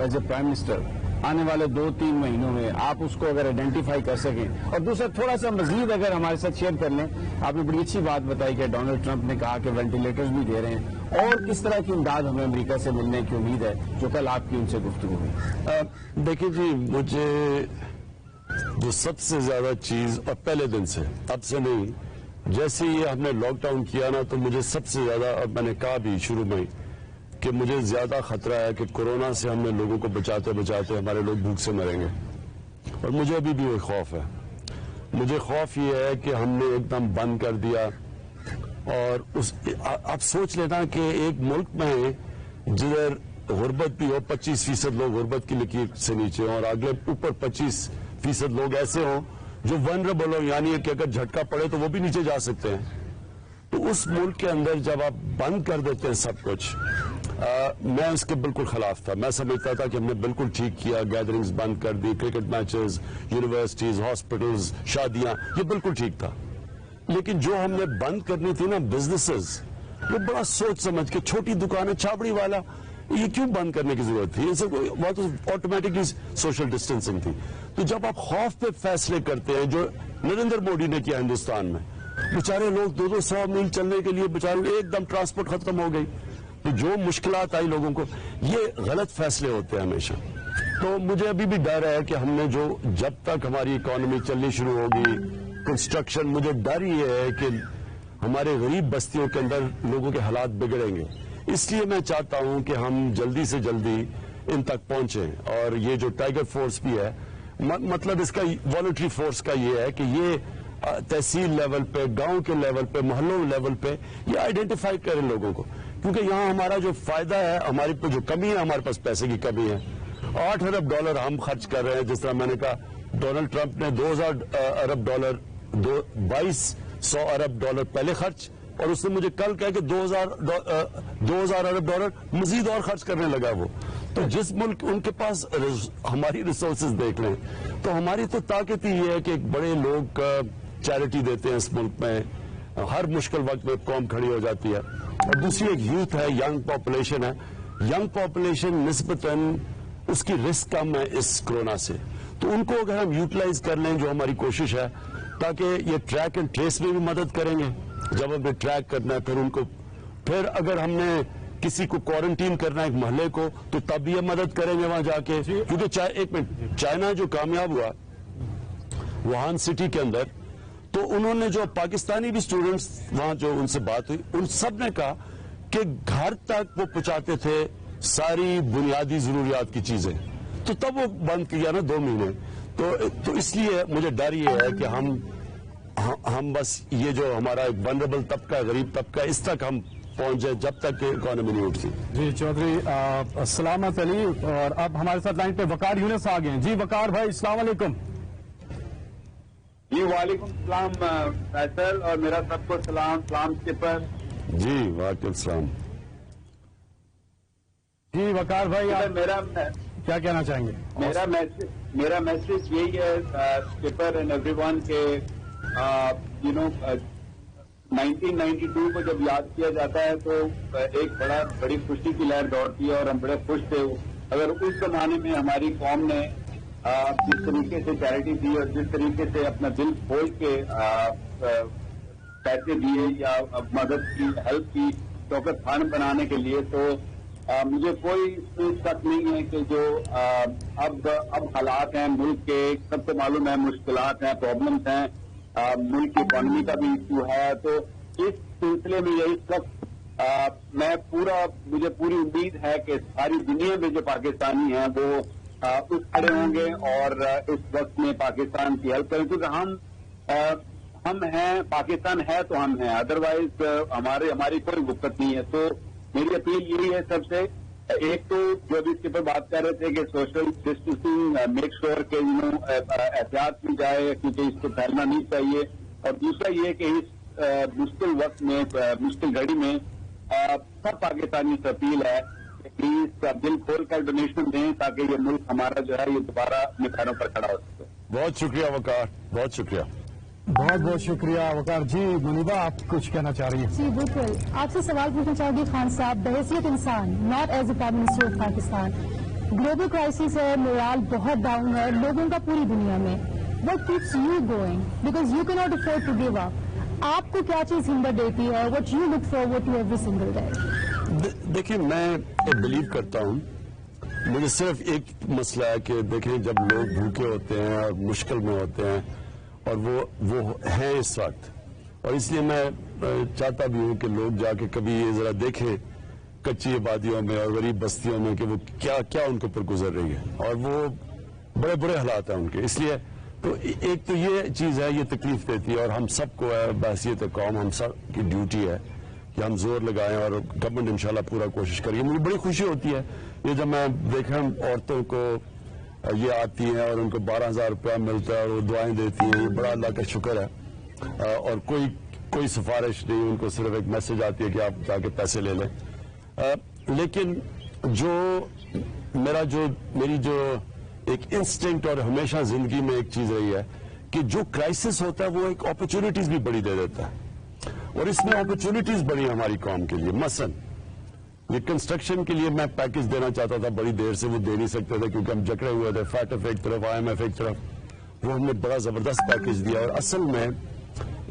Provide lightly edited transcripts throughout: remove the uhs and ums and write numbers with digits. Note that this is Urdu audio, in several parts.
ایز اے پرائم منسٹر آنے والے 2-3 مہینوں میں آپ اس کو اگر آئیڈینٹیفائی کر سکیں، اور دوسرا تھوڑا سا مزید اگر ہمارے ساتھ شیئر کر لیں، آپ نے بڑی اچھی بات بتائی کہ ڈونلڈ ٹرمپ نے کہا کہ وینٹیلیٹرز بھی دے رہے ہیں، اور کس طرح کی امداد ہمیں امریکہ سے ملنے کی امید ہے جو کل آپ کی ان سے گفتگو ہوئی؟ دیکھیں جی، مجھے جو سب سے زیادہ چیز، اور پہلے دن سے، اب سے نہیں، جیسے یہ ہم نے لاک ڈاؤن کیا نا، تو مجھے سب سے زیادہ، اور میں نے کہا بھی شروع میں کہ مجھے زیادہ خطرہ ہے کہ کورونا سے ہم نے لوگوں کو بچاتے بچاتے ہمارے لوگ بھوک سے مریں گے، اور مجھے ابھی بھی وہی خوف ہے۔ مجھے خوف یہ ہے کہ ہم نے ایک دم بند کر دیا، اور آپ سوچ لینا کہ ایک ملک میں جدھر غربت بھی ہو، 25% لوگ غربت کی لکیر سے نیچے ہوں، اور اگلے اوپر 25% لوگ ایسے ہوں جو ونربل ہو، یعنی کہ اگر جھٹکا پڑے تو وہ بھی نیچے جا سکتے ہیں۔ تو اس ملک کے اندر جب آپ بند کر دیتے ہیں سب کچھ، میں اس کے بالکل خلاف تھا۔ میں سمجھتا تھا کہ ہم نے بالکل ٹھیک کیا، گیدرنگز بند کر دی، کرکٹ میچز، یونیورسٹیز، ہاسپٹلز، شادیاں، یہ بالکل ٹھیک تھا۔ لیکن جو ہم نے بند کرنی تھی نا، بزنسز، وہ بڑا سوچ سمجھ کے، چھوٹی دکانیں، چھاپڑی والا، یہ کیوں بند کرنے کی ضرورت تھی؟ ان سے بہت آٹومیٹکلی سوشل ڈسٹینسنگ تھی۔ تو جب آپ خوف پہ فیصلے کرتے ہیں، جو نریندر مودی نے کیا ہندوستان میں، بیچارے لوگ 200 میل چلنے کے لیے بیچارے ایک دم ٹرانسپورٹ ختم ہو گئی، تو جو مشکلات آئی لوگوں کو، یہ غلط فیصلے ہوتے ہیں ہمیشہ۔ تو مجھے ابھی بھی ڈر ہے کہ ہم نے جب تک ہماری اکانومی چلنی شروع ہوگی، کنسٹرکشن، مجھے ڈر یہ ہے کہ ہمارے غریب بستیوں کے اندر لوگوں کے حالات بگڑیں گے۔ اس لیے میں چاہتا ہوں کہ ہم جلدی سے جلدی ان تک پہنچیں، اور یہ جو ٹائیگر فورس بھی ہے، مطلب اس کا والنٹری فورس کا یہ ہے کہ یہ تحصیل لیول پہ، گاؤں کے لیول پہ، محلوں لیول پہ یہ آئیڈینٹیفائی کریں لوگوں کو، کیونکہ یہاں ہمارا جو فائدہ ہے، ہماری پہ جو کمی ہے، ہمارے پاس پیسے کی کمی ہے۔ $8 ارب ہم خرچ کر رہے ہیں، جس طرح میں نے کہا ڈونلڈ ٹرمپ نے $2000 ارب، 2200 ارب ڈالر پہلے خرچ، اور اس نے مجھے کل کہا کہ 2000 ارب ڈالر مزید اور خرچ کرنے لگا وہ۔ تو جس ملک ان کے پاس ہماری ریسورسز دیکھ لیں، تو ہماری تو طاقت ہی یہ ہے کہ بڑے لوگ چیریٹی دیتے ہیں اس ملک میں، ہر مشکل وقت میں قوم کھڑی ہو جاتی ہے۔ اور دوسری ایک یوتھ ہے، ینگ پاپولیشن ہے، ینگ پاپولیشن نسبتاً اس کی رسک کم ہے اس کورونا سے، تو ان کو اگر ہم یوٹیلائز کر لیں، جو ہماری کوشش ہے، تاکہ یہ ٹریک اینڈ ٹریس میں بھی مدد کریں گے، جب ہمیں ٹریک کرنا ہے، پھر اگر ہم نے کسی کو کوارنٹین کرنا ہے ایک محلے کو، تو تب بھی یہ مدد کریں گے وہاں جا کے، کیونکہ ایک منٹ، چائنا جو کامیاب ہوا ووہان سٹی کے اندر، تو انہوں نے جو پاکستانی بھی اسٹوڈنٹس وہاں جو ان سے بات ہوئی، ان سب نے کہا کہ گھر تک وہ پہنچاتے تھے ساری بنیادی ضروریات کی چیزیں، تو تب وہ بند کیا نا 2 مہینے۔ تو اس لیے مجھے ڈر یہ ہے کہ ہم بس یہ جو ہمارا ایک ونربل طبقہ، غریب طبقہ، اس تک ہم پہنچ جائے جب تک کہ اکانومی نہیں اٹھتی۔ جی چودھری سلامت علی، اور اب ہمارے ساتھ لائن پہ وقار یونس آ گئے ہیں۔ جی وقار بھائی، السلام علیکم۔ جی وعلیکم السلام فیصل، اور میرا سب کو سلام اسکپر۔ جی وعلیکم السلام۔ جی وقار بھائی، آپ میرا کیا کہنا چاہیں گے؟ میرا میسج یہی ہے اسکپر اینڈ ایوری ون کہ 1992 کو جب یاد کیا جاتا ہے تو ایک بڑی خوشی کی لہر دوڑتی ہے، اور ہم بڑے خوش تھے اگر اس زمانے میں ہماری قوم نے جس طریقے سے چیریٹی دی، اور جس طریقے سے اپنا دل کھول کے پیسے دیے یا مدد کی، ہیلپ کی ٹوکن فنڈ بنانے کے لیے، تو مجھے کوئی شک نہیں ہے کہ جو اب حالات ہیں ملک کے، سب کو معلوم ہے مشکلات ہیں، پرابلمس ہیں، ملک کی اکانومی کا بھی ایشو ہے، تو اس سلسلے میں یہی وقت مجھے پوری امید ہے کہ ساری دنیا میں جو پاکستانی ہیں وہ اس کھڑے ہوں گے اور اس وقت میں پاکستان کی ہیلپ کریں، کیونکہ ہم ہیں، پاکستان ہے تو ہم ہیں، ادروائز ہماری کوئی وقت نہیں ہے۔ تو میری اپیل یہی ہے سب سے، ایک تو جو ابھی اس کے اوپر بات کر رہے تھے کہ سوشل ڈسٹینسنگ میک شور کہ احتیاط کی جائے، کیونکہ اس کو پھیلنا نہیں چاہیے، اور دوسرا یہ کہ اس مشکل وقت میں، مشکل گھڑی میں سب پاکستانی سے اپیل ہے کہ پلیز دل کھول کر ڈونیشن دیں، تاکہ یہ ملک ہمارا جو ہے یہ دوبارہ اپنے پیروں پر کھڑا ہو سکے۔ بہت شکریہ وقار، بہت شکریہ۔ بہت بہت شکریہ وقار جی۔ منیبہ، آپ کچھ کہنا چاہ رہی ہیں؟ جی بالکل، آپ سے سوال پوچھنا چاہوں گی خان صاحب، بحیثیت انسان، not as a prime minister of Pakistan, global crisis ہے, مورال بہت ڈاؤن ہے لوگوں کا پوری دنیا میں. What keeps you going? Because you cannot afford to give up. آپ کو کیا چیز ہمت دیتی ہے؟ What you look forward to every single day? دیکھیں میں بلیو کرتا ہوں, مجھے صرف ایک مسئلہ ہے کہ دیکھیں جب لوگ بھوکے ہوتے ہیں اور مشکل میں ہوتے ہیں اور وہ ہیں اس وقت, اور اس لیے میں چاہتا بھی ہوں کہ لوگ جا کے کبھی یہ ذرا دیکھیں کچی آبادیوں میں اور غریب بستیوں میں کہ وہ کیا ان کے اوپر گزر رہی ہے, اور وہ بڑے برے حالات ہیں ان کے. اس لیے تو ایک تو یہ چیز ہے, یہ تکلیف دیتی ہے, اور ہم سب کو ہے بحیثیت قوم ہم سب کی ڈیوٹی ہے کہ ہم زور لگائیں, اور گورنمنٹ انشاءاللہ پورا کوشش کریے. مجھے بڑی خوشی ہوتی ہے یہ جب میں دیکھا عورتوں کو یہ آتی ہیں اور ان کو 12,000 روپیہ ملتا ہے اور وہ دعائیں دیتی ہیں, یہ بڑا اللہ کا شکر ہے. اور کوئی سفارش نہیں, ان کو صرف ایک میسج آتی ہے کہ آپ جا کے پیسے لے لیں. لیکن میری جو ایک انسٹنکٹ اور ہمیشہ زندگی میں ایک چیز رہی ہے کہ جو کرائسس ہوتا ہے وہ ایک اپرچونٹیز بھی بڑی دے دیتا ہے, اور اس میں اپرچونٹیز بڑی ہیں ہماری قوم کے لیے. مثلا یہ کنسٹرکشن کے لیے میں پیکج دینا چاہتا تھا بڑی دیر سے, وہ دے نہیں سکتے تھے کیونکہ ہم جکڑے ہوئے تھے, فیٹف ایک طرف IMF ایک طرف. وہ ہم نے بڑا زبردست پیکج دیا, اور اصل میں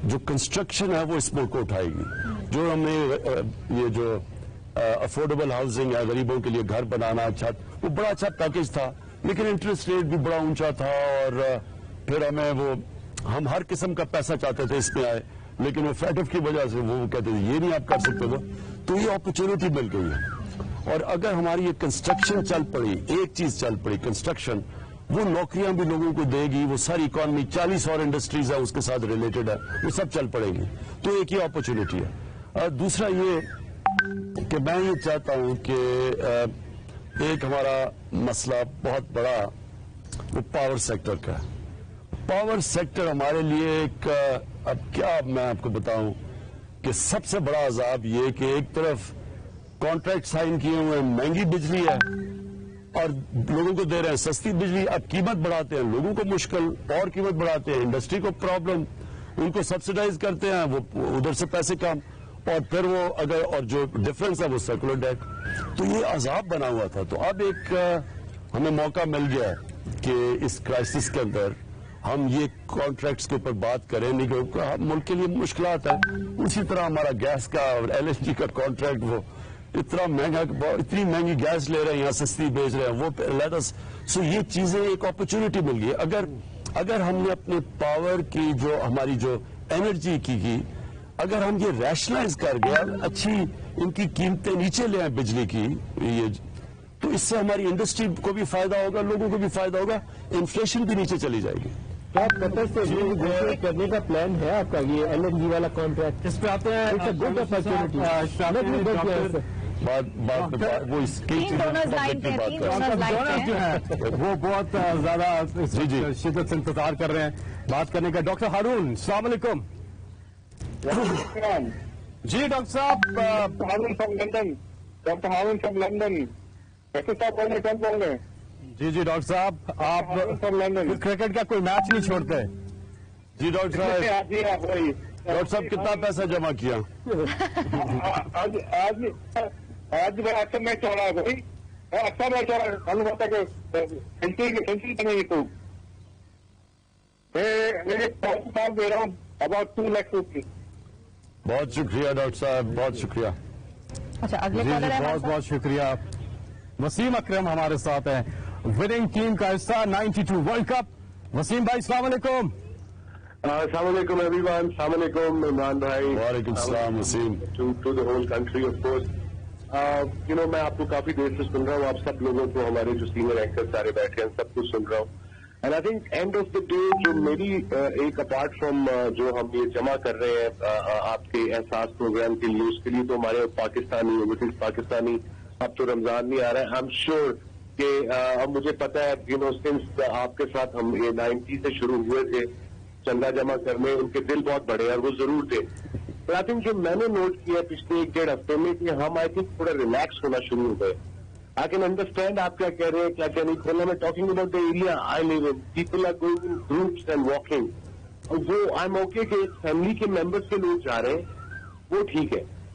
جو کنسٹرکشن ہے وہ اس ملک کو اٹھائے گی. جو ہم نے یہ جو افورڈیبل ہاؤسنگ ہے, غریبوں کے لیے گھر بنانا, چھت, وہ بڑا اچھا پیکج تھا, لیکن انٹرسٹ ریٹ بھی بڑا اونچا تھا, اور پھر ہم ہر قسم کا پیسہ چاہتے تھے اس میں آئے, لیکن وہ فیٹف کی وجہ سے وہ کہتے تھے یہ نہیں آپ کر سکتے تھے. تو یہ اپرچونٹی مل گئی ہے, اور اگر ہماری یہ کنسٹرکشن چل پڑی, ایک چیز چل پڑی کنسٹرکشن, وہ نوکریاں بھی لوگوں کو دے گی, وہ ساری اکانومی 40 اور انڈسٹریز ہے اس کے ساتھ ریلیٹڈ ہے, وہ سب چل پڑے گی. تو ایک یہ اپرچونٹی ہے. اور دوسرا یہ کہ میں یہ چاہتا ہوں کہ ایک ہمارا مسئلہ بہت بڑا وہ پاور سیکٹر کا ہے. پاور سیکٹر ہمارے لیے ایک, اب کیا میں آپ کو بتاؤں کہ سب سے بڑا عذاب یہ کہ ایک طرف کانٹریکٹ سائن کیے ہوئے مہنگی بجلی ہے اور لوگوں کو دے رہے ہیں سستی بجلی, اب قیمت بڑھاتے ہیں, لوگوں کو مشکل اور قیمت بڑھاتے ہیں, انڈسٹری کو پرابلم, ان کو سبسیڈائز کرتے ہیں, وہ ادھر سے پیسے کم, اور پھر وہ اور جو ڈفرنس ہے وہ سرکولر ڈیٹ. تو یہ عذاب بنا ہوا تھا. تو اب ایک ہمیں موقع مل گیا کہ اس کرائسس کے اندر ہم یہ کانٹریکٹس کے اوپر بات کریں, نہیں کہ ملک کے لیے مشکلات ہیں. اسی طرح ہمارا گیس کا اور LNG کا کانٹریکٹ, وہ اتنا مہنگا, اتنی مہنگی گیس لے رہے ہیں, یہاں سستی بیچ رہے ہیں, وہ لیٹ اس. سو یہ چیزیں ایک اپرچونٹی مل گئی. اگر ہم نے اپنے پاور کی جو ہماری جو انرجی کی اگر ہم یہ ریشنلائز کر گیا, اچھی ان کی قیمتیں نیچے لے آئیں بجلی کی, تو اس سے ہماری انڈسٹری کو بھی فائدہ ہوگا, لوگوں کو بھی فائدہ ہوگا, انفلیشن بھی نیچے چلی جائے گی. کیا قطر سے کرنے کا پلان ہے آپ کا یہ LNG والا کانٹریکٹ؟ اس پہ آتے ہیں وہ بہت زیادہ شدت سے انتظار کر رہے ہیں بات کرنے کا. ڈاکٹر ہارون السلام علیکم. جی ڈاکٹر صاحب, ڈاکٹر ہارون فرام لندن. جی ڈاکٹر صاحب, آپ کرکٹ کا کوئی میچ نہیں چھوڑتے. جی ڈاکٹر صاحب کتنا پیسہ جمع کیا؟ آج بڑا اچھا میچ ہو رہا ہے بھائی, اچھا میچ ہو رہا ہے. سینچری بنے گی تو میں دے رہا ہوں اباؤٹ 2 lakhs روپیز. بہت شکریہ ڈاکٹر صاحب, بہت شکریہ. اچھا اگلے جی بہت بہت شکریہ. وسیم اکرم ہمارے ساتھ ہیں, وننگ ٹیم کا حصہ 92 ورلڈ کپ. وسیم بھائی السلام علیکم. السلام علیکم ایوری ون. السلام علیکم عمران بھائی. وعلیکم السلام Waseem. To the whole country of course. میں آپ کو کافی دیر سے سن رہا ہوں, آپ سب لوگوں کو, ہمارے جو سینئر اینکر سارے بیٹھے ہیں سب کچھ سن رہا ہوں. And I think and of the day جو میری ایک اپارٹ فرام جو ہم یہ جمع کر رہے ہیں آپ کے احساس پروگرام کے لیے, اس کے لیے تو ہمارے پاکستانی وٹ از پاکستانی, اب تو رمضان نہیں آ رہا ہے. آئی ایم شیور کہ اب مجھے پتا ہے سنس آپ کے ساتھ ہم یہ 90 سے شروع ہوئے تھے چندہ جمع کرنے, ان کے دل بہت بڑے اور وہ ضرور تھے. پر آئی تھنک جو میں نے نوٹ کیا پچھلے 1-1.5 ہفتے میں کہ ہم آئی تھنک تھوڑا ریلیکس ہونا شروع ہو گئے. I can understand آپ کیا کہہ رہے ہیں, کیا کہہ نہیں کھولنا. میں talking about the area I live in, people are going in groups and walking. وہ آئی ایم اوکے کہ ایک فیملی کے ممبرس کے لوگ جا رہے ہیں, وہ ٹھیک ہے.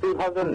2,000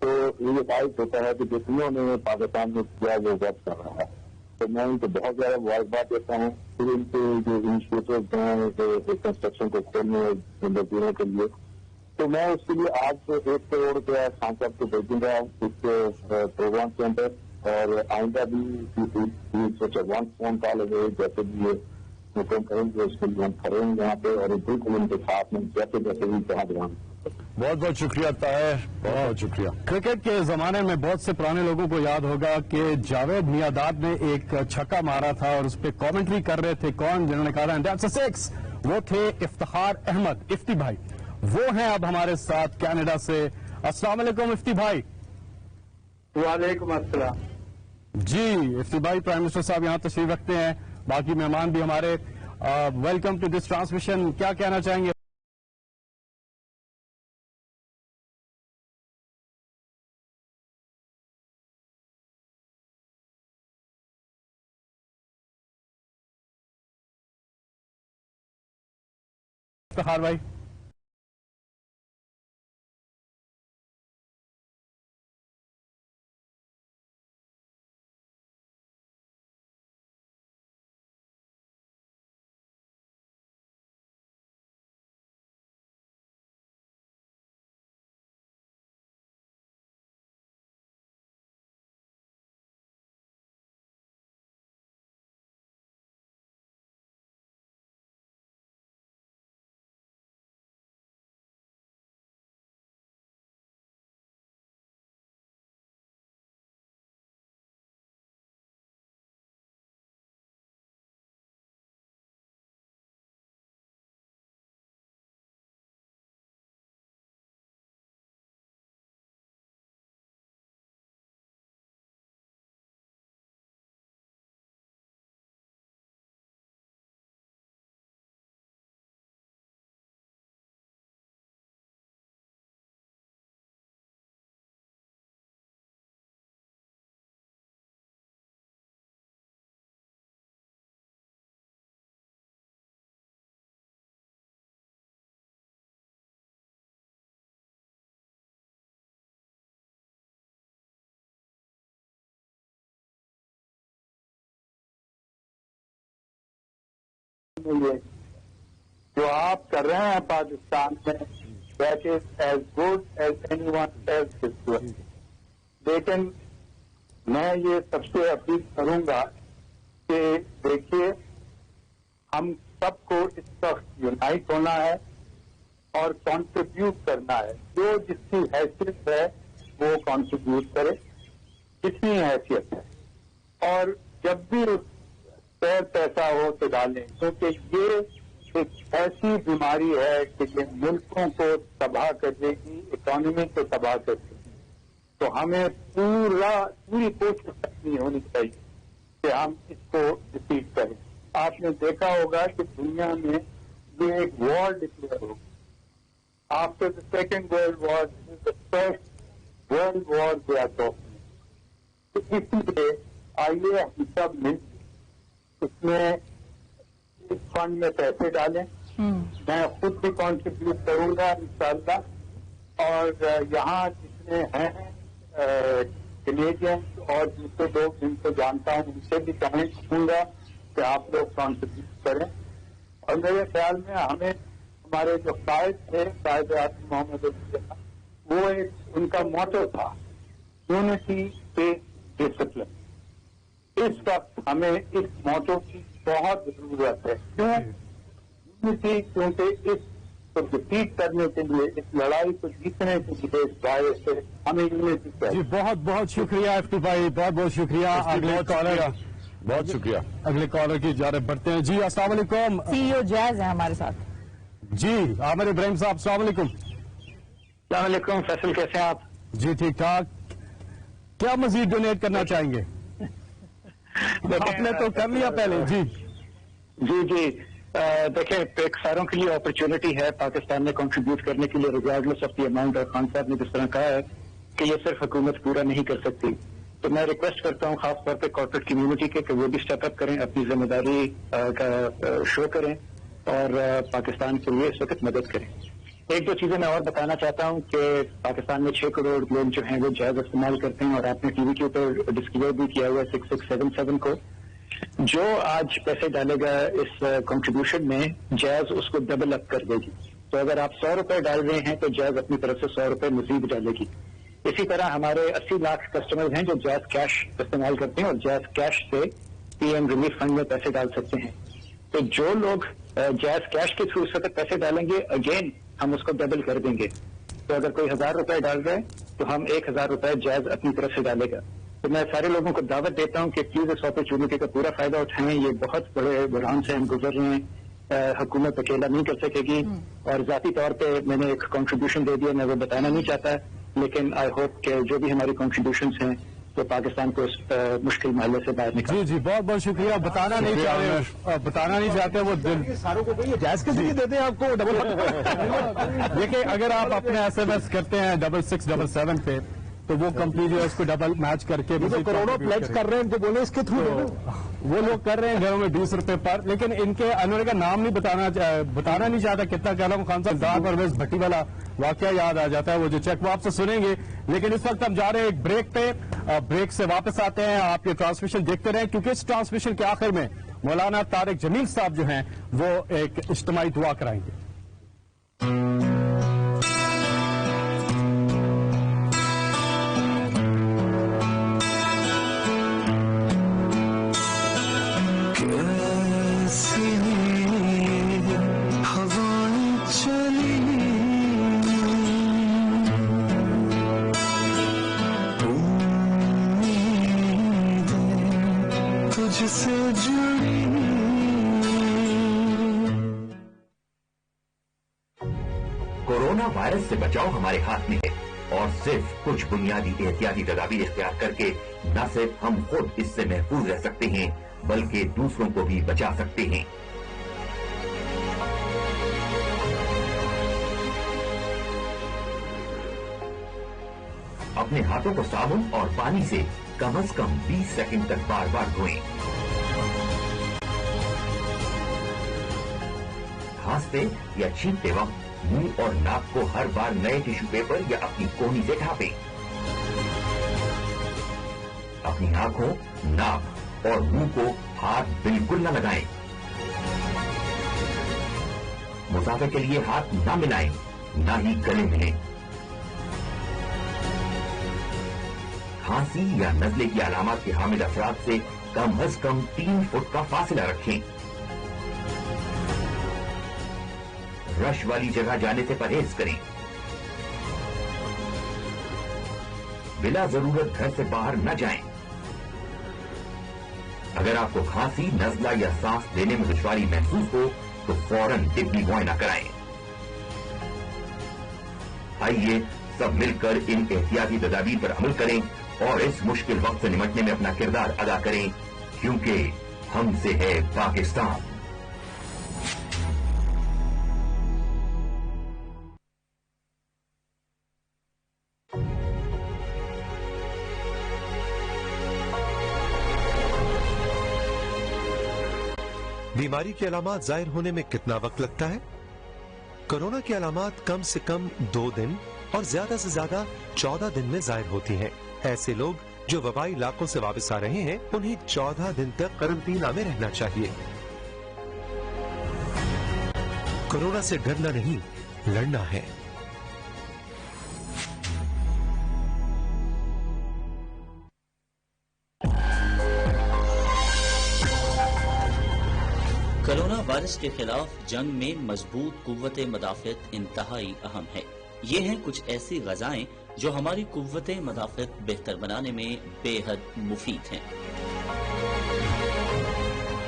تو یہ باعث ہوتا ہے کہ جتنوں نے پاکستان میں کیا وہ وقت کر رہا ہے. تو میں ان کو بہت زیادہ مبارکباد دیتا ہوں. پھر ان کے جو انیشیٹو ہیں کنسٹرکشن کو کھولنے مزدوروں کے لیے، تو میں اس کے لیے آج سے 1 کروڑ روپیہ خان صاحب کو بھیجوں گا اس پروگرام کے اندر. اور آئندہ بھی سوچا 1 فون کال ہوئے جیسے بھی یہ حکم کریں گے اس کے لیے ہم کھڑے ہیں یہاں پہ، اور بالکل ان کے ساتھ میں جیسے جیسے بھی جہاں جہاں. بہت بہت شکریہ طاہر، بہت بہت شکریہ. کرکٹ کے زمانے میں بہت سے پرانے لوگوں کو یاد ہوگا کہ جاوید میاں نے ایک چھکا مارا تھا اور اس پہ کامنٹری کر رہے تھے کون، جنہوں نے کہا that's a six، وہ تھے افتخار احمد افتی بھائی. وہ ہیں اب ہمارے ساتھ کینیڈا سے. السلام علیکم افتی بھائی. وعلیکم السلام. جی افتی بھائی، پرائم منسٹر صاحب یہاں تشریف رکھتے ہیں، باقی مہمان بھی ہمارے. Welcome to this transmission. کیا کہنا چاہیں گے؟ افتخار بھائی. جو آپ کر رہے ہیں پاکستان میں that is as good as anyone else is doing. لیکن میں یہ سب سے اپیل کروں گا کہ دیکھیے ہم سب کو اس وقت یونائٹ ہونا ہے اور کنٹریبیوٹ کرنا ہے. جو جس کی حیثیت ہے وہ کنٹریبیوٹ کرے جتنی حیثیت ہے، اور جب بھی پیر پیسہ ہو تو ڈالیں، کیونکہ یہ ایک ایسی بیماری ہے کہ یہ ملکوں کو تباہ کر دے گی، اکانومی کو تباہ کر دے گی. تو ہمیں پوری کوشش کرنی ہونی چاہیے کہ ہم اس کو ڈیفیٹ کریں. آپ نے دیکھا ہوگا کہ دنیا میں یہ ایک وار ڈکلیئر ہوگی. After the second world war this is the first world war they are talking. تو اس لیے آئیے ہم سب مل اس میں اس فنڈ میں پیسے ڈالیں. میں خود بھی کنٹریبیوٹ کروں گا انشاءاللہ. اور یہاں جتنے ہیں کینیڈین اور دوسرے لوگ جن کو جانتا ہوں ان سے بھی کہوں گا کہ آپ لوگ کنٹریبیوٹ کریں. اور میرے خیال میں ہمیں ہمارے جو قائد تھے قائد اعظم محمد علی، وہ ایک ان کا موٹو تھا یونٹی بیسڈ ڈسپلن. اس وقت ہمیں اس موٹو کی بہت ضرورت ہے. کیوں؟ یونٹی، کیونکہ اس کو ڈیفیٹ کرنے کے لیے، اس لڑائی کو جیتنے کے لیے اس دائرے سے ہمیں یونٹی چاہیے. جی بہت بہت شکریہ افتی بھائی، بہت بہت شکریہ. اگلے کالر، بہت شکریہ. اگلے کالر کی جانب بڑھتے ہیں. جی السلام علیکم. CEO جیز ہیں ہمارے ساتھ. جی عامر ابراہیم صاحب السلام علیکم. السلام علیکم. فیصل کیسے ہیں آپ؟ جی ٹھیک ٹھاک. کیا مزید ڈونیٹ کرنا چاہیں گے؟ آپ نے تو کر لیا پہلے. جی جی دیکھیں، ایک ساروں کے لیے اپرچونٹی ہے پاکستان میں کنٹریبیوٹ کرنے کے لیے ریگارڈلیس آف دی اماؤنٹ. اور خان صاحب نے جس طرح کہا ہے کہ یہ صرف حکومت پورا نہیں کر سکتی، تو میں ریکویسٹ کرتا ہوں خاص طور پہ کارپوریٹ کمیونٹی کے کہ وہ بھی اسٹیپ اپ کریں، اپنی ذمہ داری کا شو کریں اور پاکستان کے لیے اس وقت مدد کریں. ایک دو چیزیں میں اور بتانا چاہتا ہوں کہ پاکستان میں 6 کروڑ لوگ جو ہیں وہ جائز استعمال کرتے ہیں، اور آپ نے ٹی وی کے اوپر ڈسکلور بھی کیا ہوا ہے 6677 کو. جو آج پیسے ڈالے گا اس کنٹریبیوشن میں، جائز اس کو ڈبل اپ کر دے گی. تو اگر آپ 100 روپے ڈال رہے ہیں تو جائز اپنی طرف سے 100 روپے مزید ڈالے گی. اسی طرح ہمارے 80 لاکھ کسٹمرز ہیں جو جائز کیش استعمال کرتے ہیں اور جائز کیش سے پی ایم ریلیف فنڈ میں پیسے ڈال سکتے ہیں. تو جو لوگ جائز کیش کے تھرو اس وقت پیسے ڈالیں گے، اگین ہم اس کو ڈبل کر دیں گے. تو اگر کوئی 1000 روپے ڈال رہے ہیں تو ہم 1000 روپے جائز اپنی طرف سے ڈالے گا. تو میں سارے لوگوں کو دعوت دیتا ہوں کہ پلیز اس اپرچونٹی کا پورا فائدہ اٹھائیں. یہ بہت بڑے بحران سے ہم گزر رہے ہیں، حکومت اکیلا نہیں کر سکے گی. اور ذاتی طور پہ میں نے ایک کنٹریبیوشن دے دیا، میں وہ بتانا نہیں چاہتا، لیکن آئی ہوپ کہ جو بھی ہماری کنٹریبیوشنس ہیں تو پاکستان کو اس مشکل محلے سے باہر نکال. جی بہت بہت شکریہ. بتانا نہیں چاہتے وہ دل ساروں کو جائز کے ذریعے دیتے ہیں آپ کو ڈبل. دیکھیں اگر آپ اپنے ایس ایم ایس کرتے ہیں 6677 پہ تو وہ کمپنی جو ہے اس کو ڈبل میچ کر کے کروڑوں پلیٹ کر رہے ہیں تو بولے اس کے تھرو وہ لوگ کر رہے ہیں گھروں میں 20 روپے پر. لیکن ان کے انہوں نے نام نہیں بتانا نہیں چاہتا کتنا کہنا. خان صاحب دار پرویز بھٹی والا واقعہ یاد آ جاتا ہے، وہ جو چیک وہ آپ سے سنیں گے. لیکن اس وقت ہم جا رہے ہیں ایک بریک پہ، بریک سے واپس آتے ہیں. آپ یہ ٹرانسمیشن دیکھتے رہیں کیونکہ اس ٹرانسمیشن کے آخر میں مولانا طارق جمیل صاحب جو ہیں وہ ایک اجتماعی دعا کرائیں گے. کورونا وائرس سے بچاؤ ہمارے ہاتھ میں ہے، اور صرف کچھ بنیادی احتیاطی تدابیر اختیار کر کے نہ صرف ہم خود اس سے محفوظ رہ سکتے ہیں بلکہ دوسروں کو بھی بچا سکتے ہیں. اپنے ہاتھوں کو صابن اور پانی سے کم از کم 20 سیکنڈ تک بار بار دھوئیں. کھانستے یا چھینکتے وقت منہ اور ناک کو ہر بار نئے ٹیشو پیپر یا اپنی کونی سے ڈھانپیں. اپنی آنکھوں، ناک اور منہ کو ہاتھ بالکل نہ لگائیں. مسافر کے لیے ہاتھ نہ ملائیں، نہ ہی گلے ملیں. کھانسی یا نزلے کی علامات کے حامل افراد سے کم از کم 3 فٹ کا فاصلہ رکھیں. رش والی جگہ جانے سے پرہیز کریں. بلا ضرورت گھر سے باہر نہ جائیں. اگر آپ کو کھانسی، نزلہ یا سانس لینے میں دشواری محسوس ہو تو فوراً طبی معائنہ کرائیں. آئیے سب مل کر ان احتیاطی تدابیر پر عمل کریں اور اس مشکل وقت سے نمٹنے میں اپنا کردار ادا کریں، کیونکہ ہم سے ہے پاکستان. بیماری کی علامات ظاہر ہونے میں کتنا وقت لگتا ہے؟ کورونا کی علامات کم سے کم 2 دن اور زیادہ سے زیادہ 14 دن میں ظاہر ہوتی ہیں. ایسے لوگ جو وبائی علاقوں سے واپس آ رہے ہیں انہیں 14 دن تک قرنطینہ میں رہنا چاہیے. کورونا سے ڈرنا نہیں، لڑنا ہے. کورونا وائرس کے خلاف جنگ میں مضبوط قوت مدافعت انتہائی اہم ہے. یہ ہیں کچھ ایسی غذائیں جو ہماری قوت مدافعت بہتر بنانے میں بے حد مفید ہیں.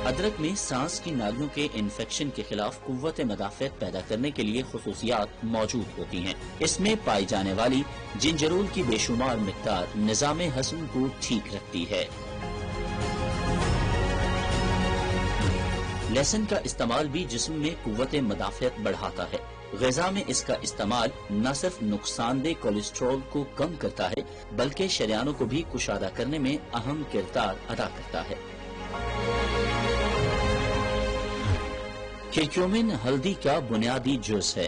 ادرک میں سانس کی نالیوں کے انفیکشن کے خلاف قوت مدافعت پیدا کرنے کے لیے خصوصیات موجود ہوتی ہیں. اس میں پائی جانے والی جنجرول کی بے شمار مقدار نظام ہضم کو ٹھیک رکھتی ہے. لہسن کا استعمال بھی جسم میں قوت مدافعت بڑھاتا ہے. غذا میں اس کا استعمال نہ صرف نقصان دہ کولیسٹرول کو کم کرتا ہے بلکہ شریانوں کو بھی کشادہ کرنے میں اہم کردار ادا کرتا ہے. کرکیومن ہلدی کا بنیادی جز ہے.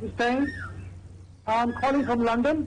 Hussain. I'm calling from London.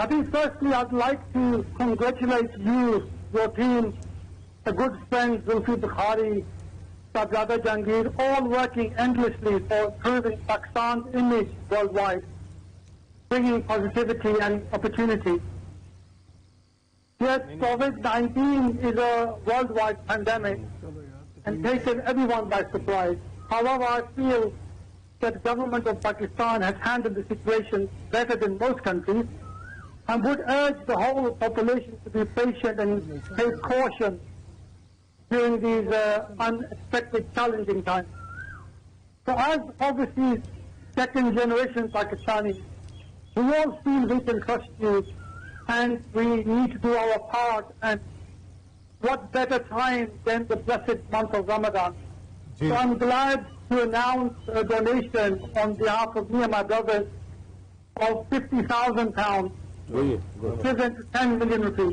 I think firstly I'd like to congratulate you, your team, the good friends Zulfi Bukhari, Sajjada Jahangir, all working endlessly for improving Pakistan's image worldwide, bringing positivity and opportunity. Yes, COVID-19 is a worldwide pandemic and taken everyone by surprise. However, I feel that the government of Pakistan has handled the situation better than most countries, and would urge the whole population to be patient and take caution during these unexpected, challenging times. So as overseas second-generation Pakistanis, we all feel we can trust you, and we need to do our part, and what better time than the blessed month of Ramadan. So I'm glad to announce a donation on behalf of me and my brothers of £50,000, equivalent to 10 million rupees.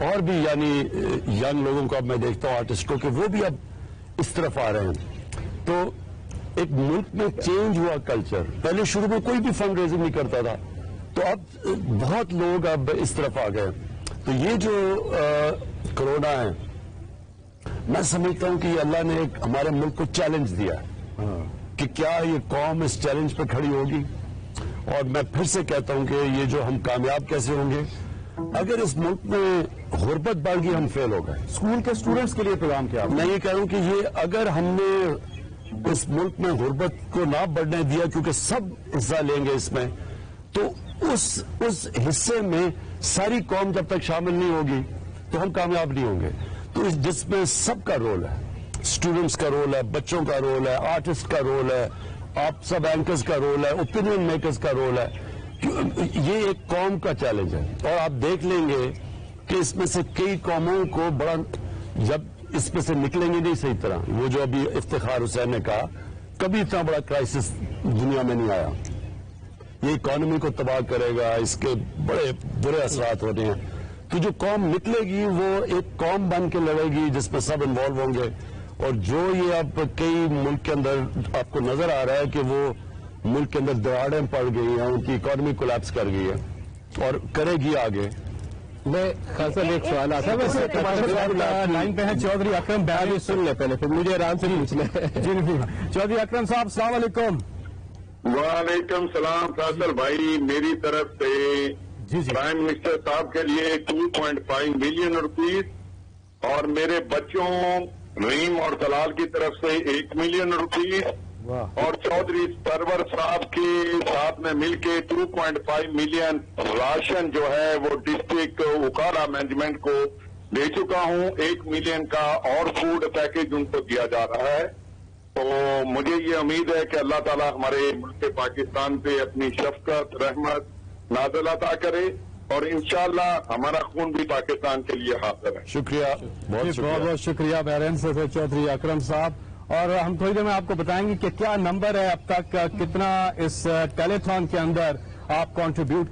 اور بھی یعنی ینگ لوگوں کو اب میں دیکھتا ہوں آرٹسٹ کو کہ وہ بھی اب اس طرف آ رہے ہیں. تو ایک ملک میں چینج ہوا کلچر. پہلے شروع میں کوئی بھی فنڈ ریزنگ نہیں کرتا تھا, تو اب بہت لوگ اب اس طرف آ گئے. تو یہ جو کرونا ہے, میں سمجھتا ہوں کہ یہ اللہ نے ایک ہمارے ملک کو چیلنج دیا کہ کیا یہ قوم اس چیلنج پہ کھڑی ہوگی. اور میں پھر سے کہتا ہوں کہ یہ جو ہم کامیاب کیسے ہوں گے, اگر اس ملک میں غربت بڑھ گئی ہم فیل ہو گئے. اسکول کے اسٹوڈنٹس کے لیے پیغام کیا؟ میں یہ کہہ رہا ہوں کہ یہ اگر ہم نے اس ملک میں غربت کو نہ بڑھنے دیا, کیونکہ سب حصہ لیں گے اس میں, تو اس حصے میں ساری قوم جب تک شامل نہیں ہوگی تو ہم کامیاب نہیں ہوں گے. تو جس میں سب کا رول ہے, اسٹوڈنٹس کا رول ہے, بچوں کا رول ہے, آرٹسٹ کا رول ہے, آپ سب اینکرز کا رول ہے, اوپینین میکرز کا رول ہے. یہ ایک قوم کا چیلنج ہے. اور آپ دیکھ لیں گے کہ اس میں سے کئی قوموں کو بڑا, جب اس میں سے نکلیں گے نہیں صحیح طرح, وہ جو ابھی افتخار حسین نے کہا, کبھی اتنا بڑا کرائسس دنیا میں نہیں آیا. یہ اکانومی کو تباہ کرے گا, اس کے بڑے برے اثرات ہو رہے ہیں. تو جو قوم نکلے گی وہ ایک قوم بن کے لڑے گی جس میں سب انوالو ہوں گے. اور جو یہ اب کئی ملک کے اندر آپ کو نظر آ رہا ہے کہ وہ ملک کے اندر دراڑیں پڑ گئی ہیں, ان کی اکانومی کولیپس کر گئی ہے اور کرے گی آگے. میں خان صاحب ایک سوال آتا ہے, ویسے لائن پہ ہیں چودھری اکرم, بیان سن لے پہلے, پھر مجھے آرام سے پوچھنا ہے. جی چودھری اکرم صاحب السلام علیکم. وعلیکم السلام فیصل بھائی, میری طرف سے پرائم منسٹر صاحب کے لیے 2.5 ملین روپیز, اور میرے بچوں رحیم اور طلال کی طرف سے 1 ملین روپیز, اور چودھری سرور صاحب کے ساتھ میں مل کے 2.5 ملین راشن جو ہے وہ ڈسٹرکٹ اکاڑا مینجمنٹ کو دے چکا ہوں. 1 ملین کا اور فوڈ پیکج ان کو دیا جا رہا ہے. تو مجھے یہ امید ہے کہ اللہ تعالیٰ ہمارے ملک پاکستان پہ اپنی شفقت رحمت نازل عطا کرے, اور انشاءاللہ ہمارا خون بھی پاکستان کے لیے حاضر ہے. شکریہ, بہت بہت شکریہ بیرین سے چودھری اکرم صاحب. اور ہم تھوڑی دیر میں آپ کو بتائیں گے کہ کیا نمبر ہے اب تک, کتنا اس ٹیلی تھون کے اندر آپ کنٹریبیوٹ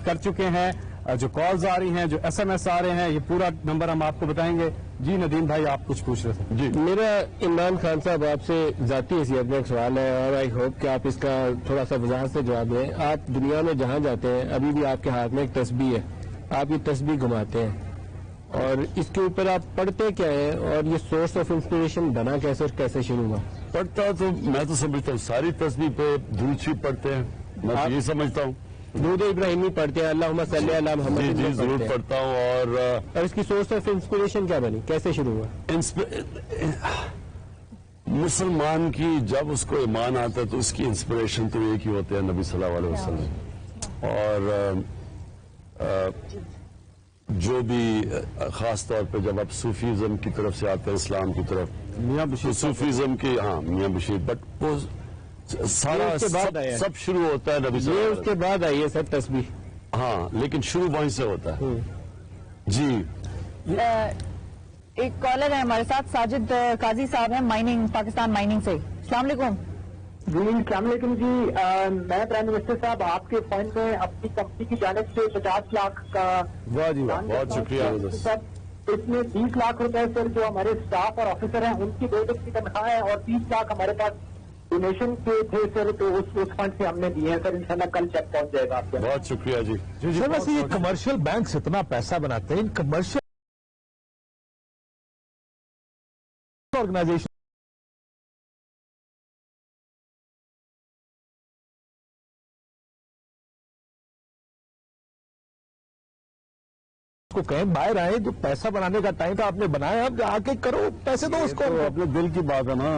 کر چکے ہیں, جو کالز آ رہی ہیں, جو ایس ایم ایس آ رہے ہیں, یہ پورا نمبر ہم آپ کو بتائیں گے. جی ندیم بھائی آپ کچھ پوچھ رہے تھے. جی میرا عمران خان صاحب آپ سے ذاتی حیثیت میں ایک سوال ہے, اور آئی ہوپ کہ آپ اس کا تھوڑا سا وضاحت سے جواب دیں. آپ دنیا میں جہاں جاتے ہیں ابھی بھی آپ کے ہاتھ میں ایک تسبیح ہے, آپ یہ تسبیح گھماتے ہیں, اور اس کے اوپر آپ پڑھتے کیا ہیں, اور یہ سورس آف انسپریشن بنا کیسے اور کیسے شروع ہوا؟ پڑھتا تو میں تو سمجھتا ہوں ساری تسبیح پہ درود شریف پڑھتے ہیں, میں تو یہ سمجھتا ہوں. درود ابراہیمی پڑھتے ہیں, اللہم صلی علی محمد. جی ضرور پڑھتا ہوں. اور اس کی سورس آف انسپریشن کیا بنی, کیسے شروع ہوا؟ مسلمان کی جب اس کو ایمان آتا ہے تو اس کی انسپریشن تو ایک ہی ہوتے ہیں, نبی صلی اللہ علیہ وسلم. اور جو بھی خاص طور پہ جب آپ صوفیزم کی طرف سے آتے ہیں, اسلام کی طرف, میاں بشیر صوفیزم کی, ہاں میاں بشیر, بٹ وہ سارا سب شروع ہوتا ہے نبی صلی اللہ علیہ وسلم. اس کے بعد آئی ہے سب تسبیح, ہاں, لیکن شروع وہیں سے ہوتا ہے. جی ایک کالر ہے ہمارے ساتھ, ساجد قاضی صاحب ہیں, مائننگ پاکستان مائننگ سے. السلام علیکم. جی السلام علیکم. جی میں پرائم منسٹر صاحب آپ کے فنڈ میں اپنی کمپنی کی جانب سے 50 لاکھ کا, بہت شکریہ سر. اس میں 20 لاکھ روپے سر جو ہمارے اسٹاف اور آفیسر ہیں ان کی 2 دن کی تنخواہ ہے, اور 30 لاکھ ہمارے پاس ڈونیشن کے تھے سر, تو اس فنڈ سے ہم نے دیے ہیں سر. انشاءاللہ کل چیک پہنچ جائے گا آپ کے. بہت شکریہ. جی سر ویسے یہ کمرشل بینک اتنا پیسہ بناتے ہیں, ان کمرشل آرگنائزیشن کو کہیں باہر آئے, جو پیسہ بنانے کا ٹائم تھا آپ نے بنایا, اب آ کے کرو, پیسے دو اس کو. اپنے دل کی بات ہے نا,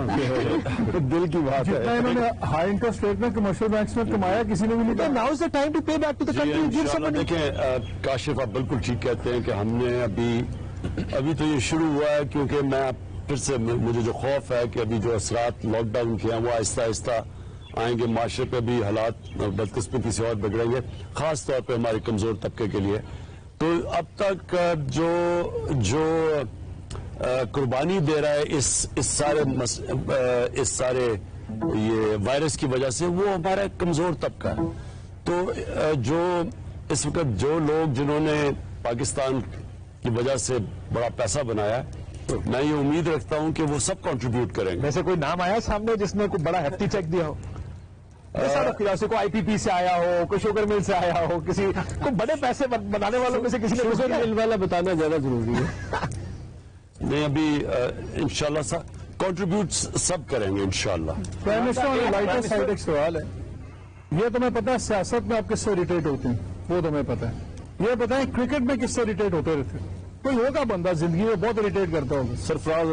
دل کی بات ہے. انہوں نے ہائی انٹرسٹ ریٹ میں کمرشل بینکس میں کمایا, کسی نے بھی نہیں. Now is the time to pay back to the country. دیکھیں کاشف, آپ بالکل ٹھیک کہتے ہیں کہ ہم نے ابھی تو یہ شروع ہوا ہے, کیونکہ میں پھر سے مجھے جو خوف ہے کہ ابھی جو اثرات لاک ڈاؤن کے ہیں وہ آہستہ آہستہ آئیں گے, معاشرے پہ بھی حالات بدقسمتی سے اور بگڑیں گے, خاص طور پہ ہمارے کمزور طبقے کے لیے. تو اب تک جو قربانی دے رہا ہے اس سارے یہ وائرس کی وجہ سے, وہ ہمارا کمزور طبقہ ہے. تو جو اس وقت جو لوگ جنہوں نے پاکستان کی وجہ سے بڑا پیسہ بنایا ہے. میں یہ امید رکھتا ہوں کہ وہ سب کنٹریبیوٹ کریں گے. ویسے کوئی نام آیا سامنے جس نے کوئی بڑا ہیفٹی چیک دیا ہو؟ کوئی آئی پی پی سے آیا ہو, کوئی شوگر مل سے آیا ہو, کسی کوئی بڑے پیسے بنانے والوں میں سے کسی نے شوگر مل والا بتانا زیادہ ضروری ہے. نہیں, ابھی انشاءاللہ کنٹریبیوٹ سب کریں گے انشاءاللہ. پرائم منسٹر لائٹر سائڈ ایک سوال ہے, یہ تمہیں پتا ہے سیاست میں آپ کس سے اریٹیٹ ہوتے ہیں؟ وہ تمہیں پتا ہے. یہ بتائیں کرکٹ میں کس سے اریٹیٹ ہوتے رہتے ہیں؟ کوئی ہوگا بندہ زندگی میں بہت اریٹیٹ کرتا ہوگا. سرفراز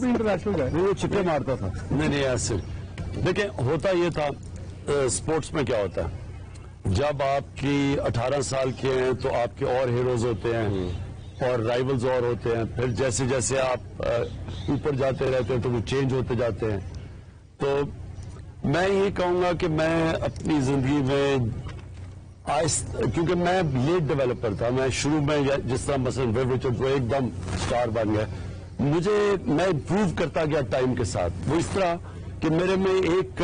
انٹرنیشنل وہ چھکے مارتا تھا. نہیں ایسے دیکھیں, ہوتا یہ تھا اسپورٹس میں کیا ہوتا ہے, جب آپ کی 18 سال کے ہیں تو آپ کے اور ہیروز ہوتے ہیں اور رائیولز اور ہوتے ہیں. پھر جیسے جیسے آپ اوپر جاتے رہتے ہیں تو وہ چینج ہوتے جاتے ہیں. تو میں یہ کہوں گا کہ میں اپنی زندگی میں کیونکہ میں لیٹ ڈیولپر تھا, میں شروع میں جس طرح مثلا ویو رچرڈ وہ ایک دم اسٹار بن گیا, میں امپروو کرتا گیا ٹائم کے ساتھ. وہ اس طرح کہ میرے میں ایک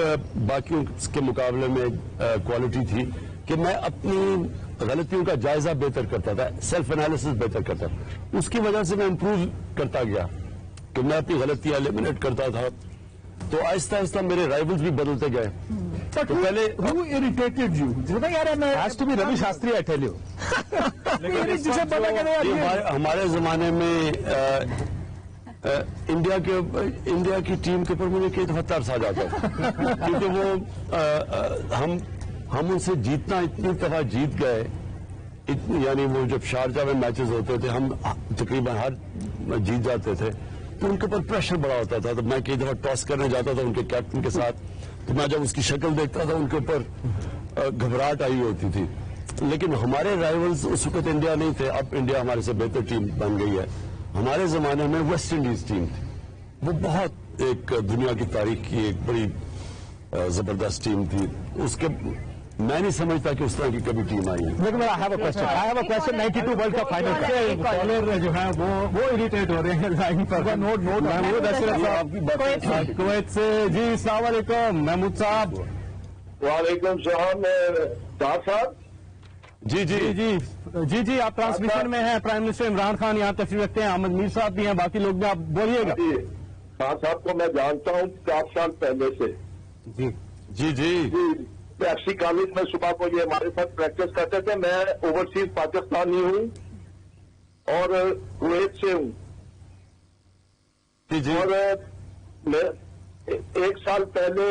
باقیوں کے مقابلے میں کوالٹی تھی کہ میں اپنی غلطیوں کا جائزہ بہتر کرتا تھا, سیلف انالیسس بہتر کرتا تھا. اس کی وجہ سے میں امپروو کرتا گیا کہ میں اپنی غلطیاں ایلیمنیٹ کرتا تھا. تو آہستہ آہستہ میرے رائیولز بھی بدلتے گئے. تو پہلے روی شاستری ہمارے زمانے میں انڈیا کی ٹیم کے اوپر مجھے کئی دفعہ ترس آ جاتا تھا کیونکہ وہ ہم ان سے جیتنا اتنی دفعہ جیت گئے, یعنی وہ جب شارجہ میں میچز ہوتے تھے ہم تقریباً ہر جیت جاتے تھے, تو ان کے اوپر پریشر بڑا ہوتا تھا. تو میں کئی دفعہ ٹاس کرنے جاتا تھا ان کے کیپٹن کے ساتھ, تو میں جب اس کی شکل دیکھتا تھا ان کے اوپر گھبراہٹ آئی ہوتی تھی. لیکن ہمارے رائیولز اس وقت انڈیا نہیں تھے, اب انڈیا ہمارے سے بہتر ٹیم بن گئی ہے. ہمارے زمانے میں ویسٹ انڈیز ٹیم تھی, وہ بہت ایک دنیا کی تاریخ کی ایک بڑی زبردست ٹیم تھی. اس کے میں نہیں سمجھتا کہ اس طرح کی کبھی ٹیم آئی ہے. لیکن I have a question 92 world cup final کا کالر جو ہے وہ اریٹیٹ ہو رہے ہیں لائن پر. کویت سے. جی السلام علیکم محمود صاحب. وعلیکم السلام صاحب. جی جی جی جی جی آپ ٹرانسمیشن میں ہیں. پرائم منسٹر عمران خان یہاں تشریف رکھتے ہیں, احمد میر صاحب بھی ہیں, باقی لوگ بھی. آپ بولیے گا. خان صاحب کو میں جانتا ہوں 4 سال پہلے سے. جی جی جی ایف سی کالج میں صبح کو یہ ہمارے ساتھ پریکٹس کرتے تھے. میں اوورسیز پاکستانی ہوں اور کویت سے ہوں. اور میں 1 سال پہلے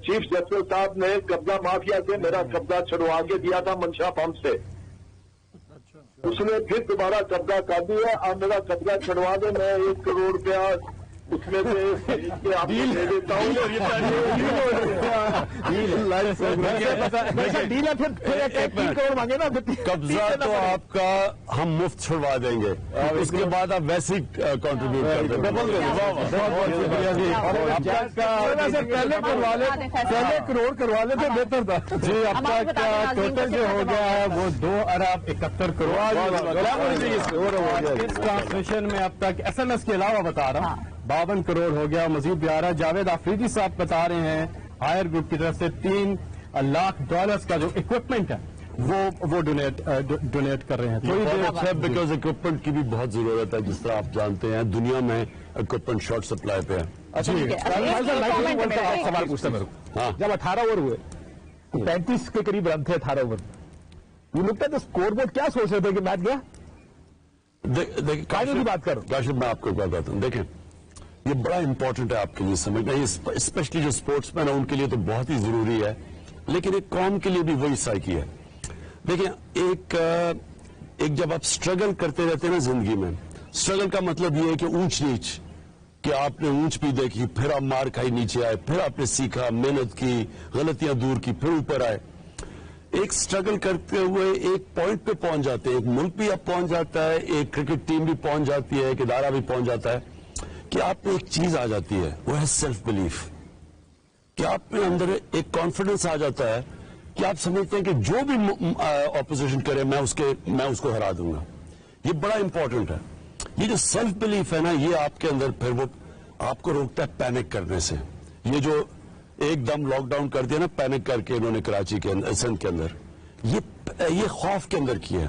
چیف جسٹس صاحب نے قبضہ مافیا سے میرا قبضہ چھڑوا کے دیا تھا منشا پمپ سے. اس نے پھر دوبارہ قبضہ کر دیا. اب میرا قبضہ چھڑوا دے, میں 1 کروڑ روپیہ اس میں سے آپ کو دے دیتا ہوں. قبضہ تو آپ کا ہم مفت چھڑوا دیں گے, اس کے بعد آپ ویسے ہی کنٹریبیوٹ کر دیں گے. پہلے کروڑ کروا لیتے بہتر تھا. جی اب تک ٹوٹل جو ہو گیا ہے وہ 2 ارب 71 کروڑ. اس ٹرانسمیشن میں اب تک ایس ایم ایس کے علاوہ بتا رہا ہوں 52 کروڑ ہو گیا, مزید بھی آ رہا ہے. جاوید آفریدی صاحب بتا رہے ہیں ہائر گروپ کی طرف سے $3 لاکھ کا جو اکوپمنٹ ہے وہ ڈونیٹ کر رہے ہیں. تھوڑی دیر اچھا, بیکاز اکوپمنٹ کی بھی بہت ضرورت ہے. جس طرح آپ جانتے ہیں دنیا میں اکوپمنٹ شارٹ سپلائی پہ ہے. سوال پوچھتا میرے کو, جب 18 اوور ہوئے 35 کے قریب رن تھے 18 اوور, یہ لگتا ہے اسکور بورڈ کیا سوچ رہے تھے کہ میچ گیا؟ دیکھیں بات کروں کاشف, میں آپ کو بتاتا ہوں. دیکھیں یہ بڑا امپورٹنٹ ہے آپ کے لیے سمجھنا, یہ اسپیشلی جو اسپورٹس مین ہے ان کے لیے تو بہت ہی ضروری ہے, لیکن ایک قوم کے لیے بھی وہی سائیکی ہے. دیکھیں ایک جب آپ سٹرگل کرتے رہتے ہیں نا زندگی میں, سٹرگل کا مطلب یہ ہے کہ اونچ نیچ, کہ آپ نے اونچ بھی دیکھی, پھر آپ مار کھائی نیچے آئے, پھر آپ نے سیکھا, محنت کی, غلطیاں دور کی, پھر اوپر آئے. ایک سٹرگل کرتے ہوئے ایک پوائنٹ پہ پہنچ جاتے ہیں. ایک ملک بھی اب پہنچ جاتا ہے, ایک کرکٹ ٹیم بھی پہنچ جاتی ہے, ایک ادارہ بھی پہنچ جاتا ہے کہ آپ میں ایک چیز آ جاتی ہے, وہ ہے سیلف بلیف. کہ آپ میں اندر ایک کانفیڈنس آ جاتا ہے کہ آپ سمجھتے ہیں کہ جو بھی اپوزیشن کرے میں اس کو ہرا دوں گا. یہ بڑا امپورٹنٹ ہے. یہ جو سیلف بلیف ہے نا, یہ آپ کے اندر پھر وہ آپ کو روکتا ہے پینک کرنے سے. یہ جو ایک دم لاک ڈاؤن کر دیا نا پینک کر کے انہوں نے کراچی کے اندر, سندھ کے اندر, یہ خوف کے اندر کیا ہے.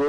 2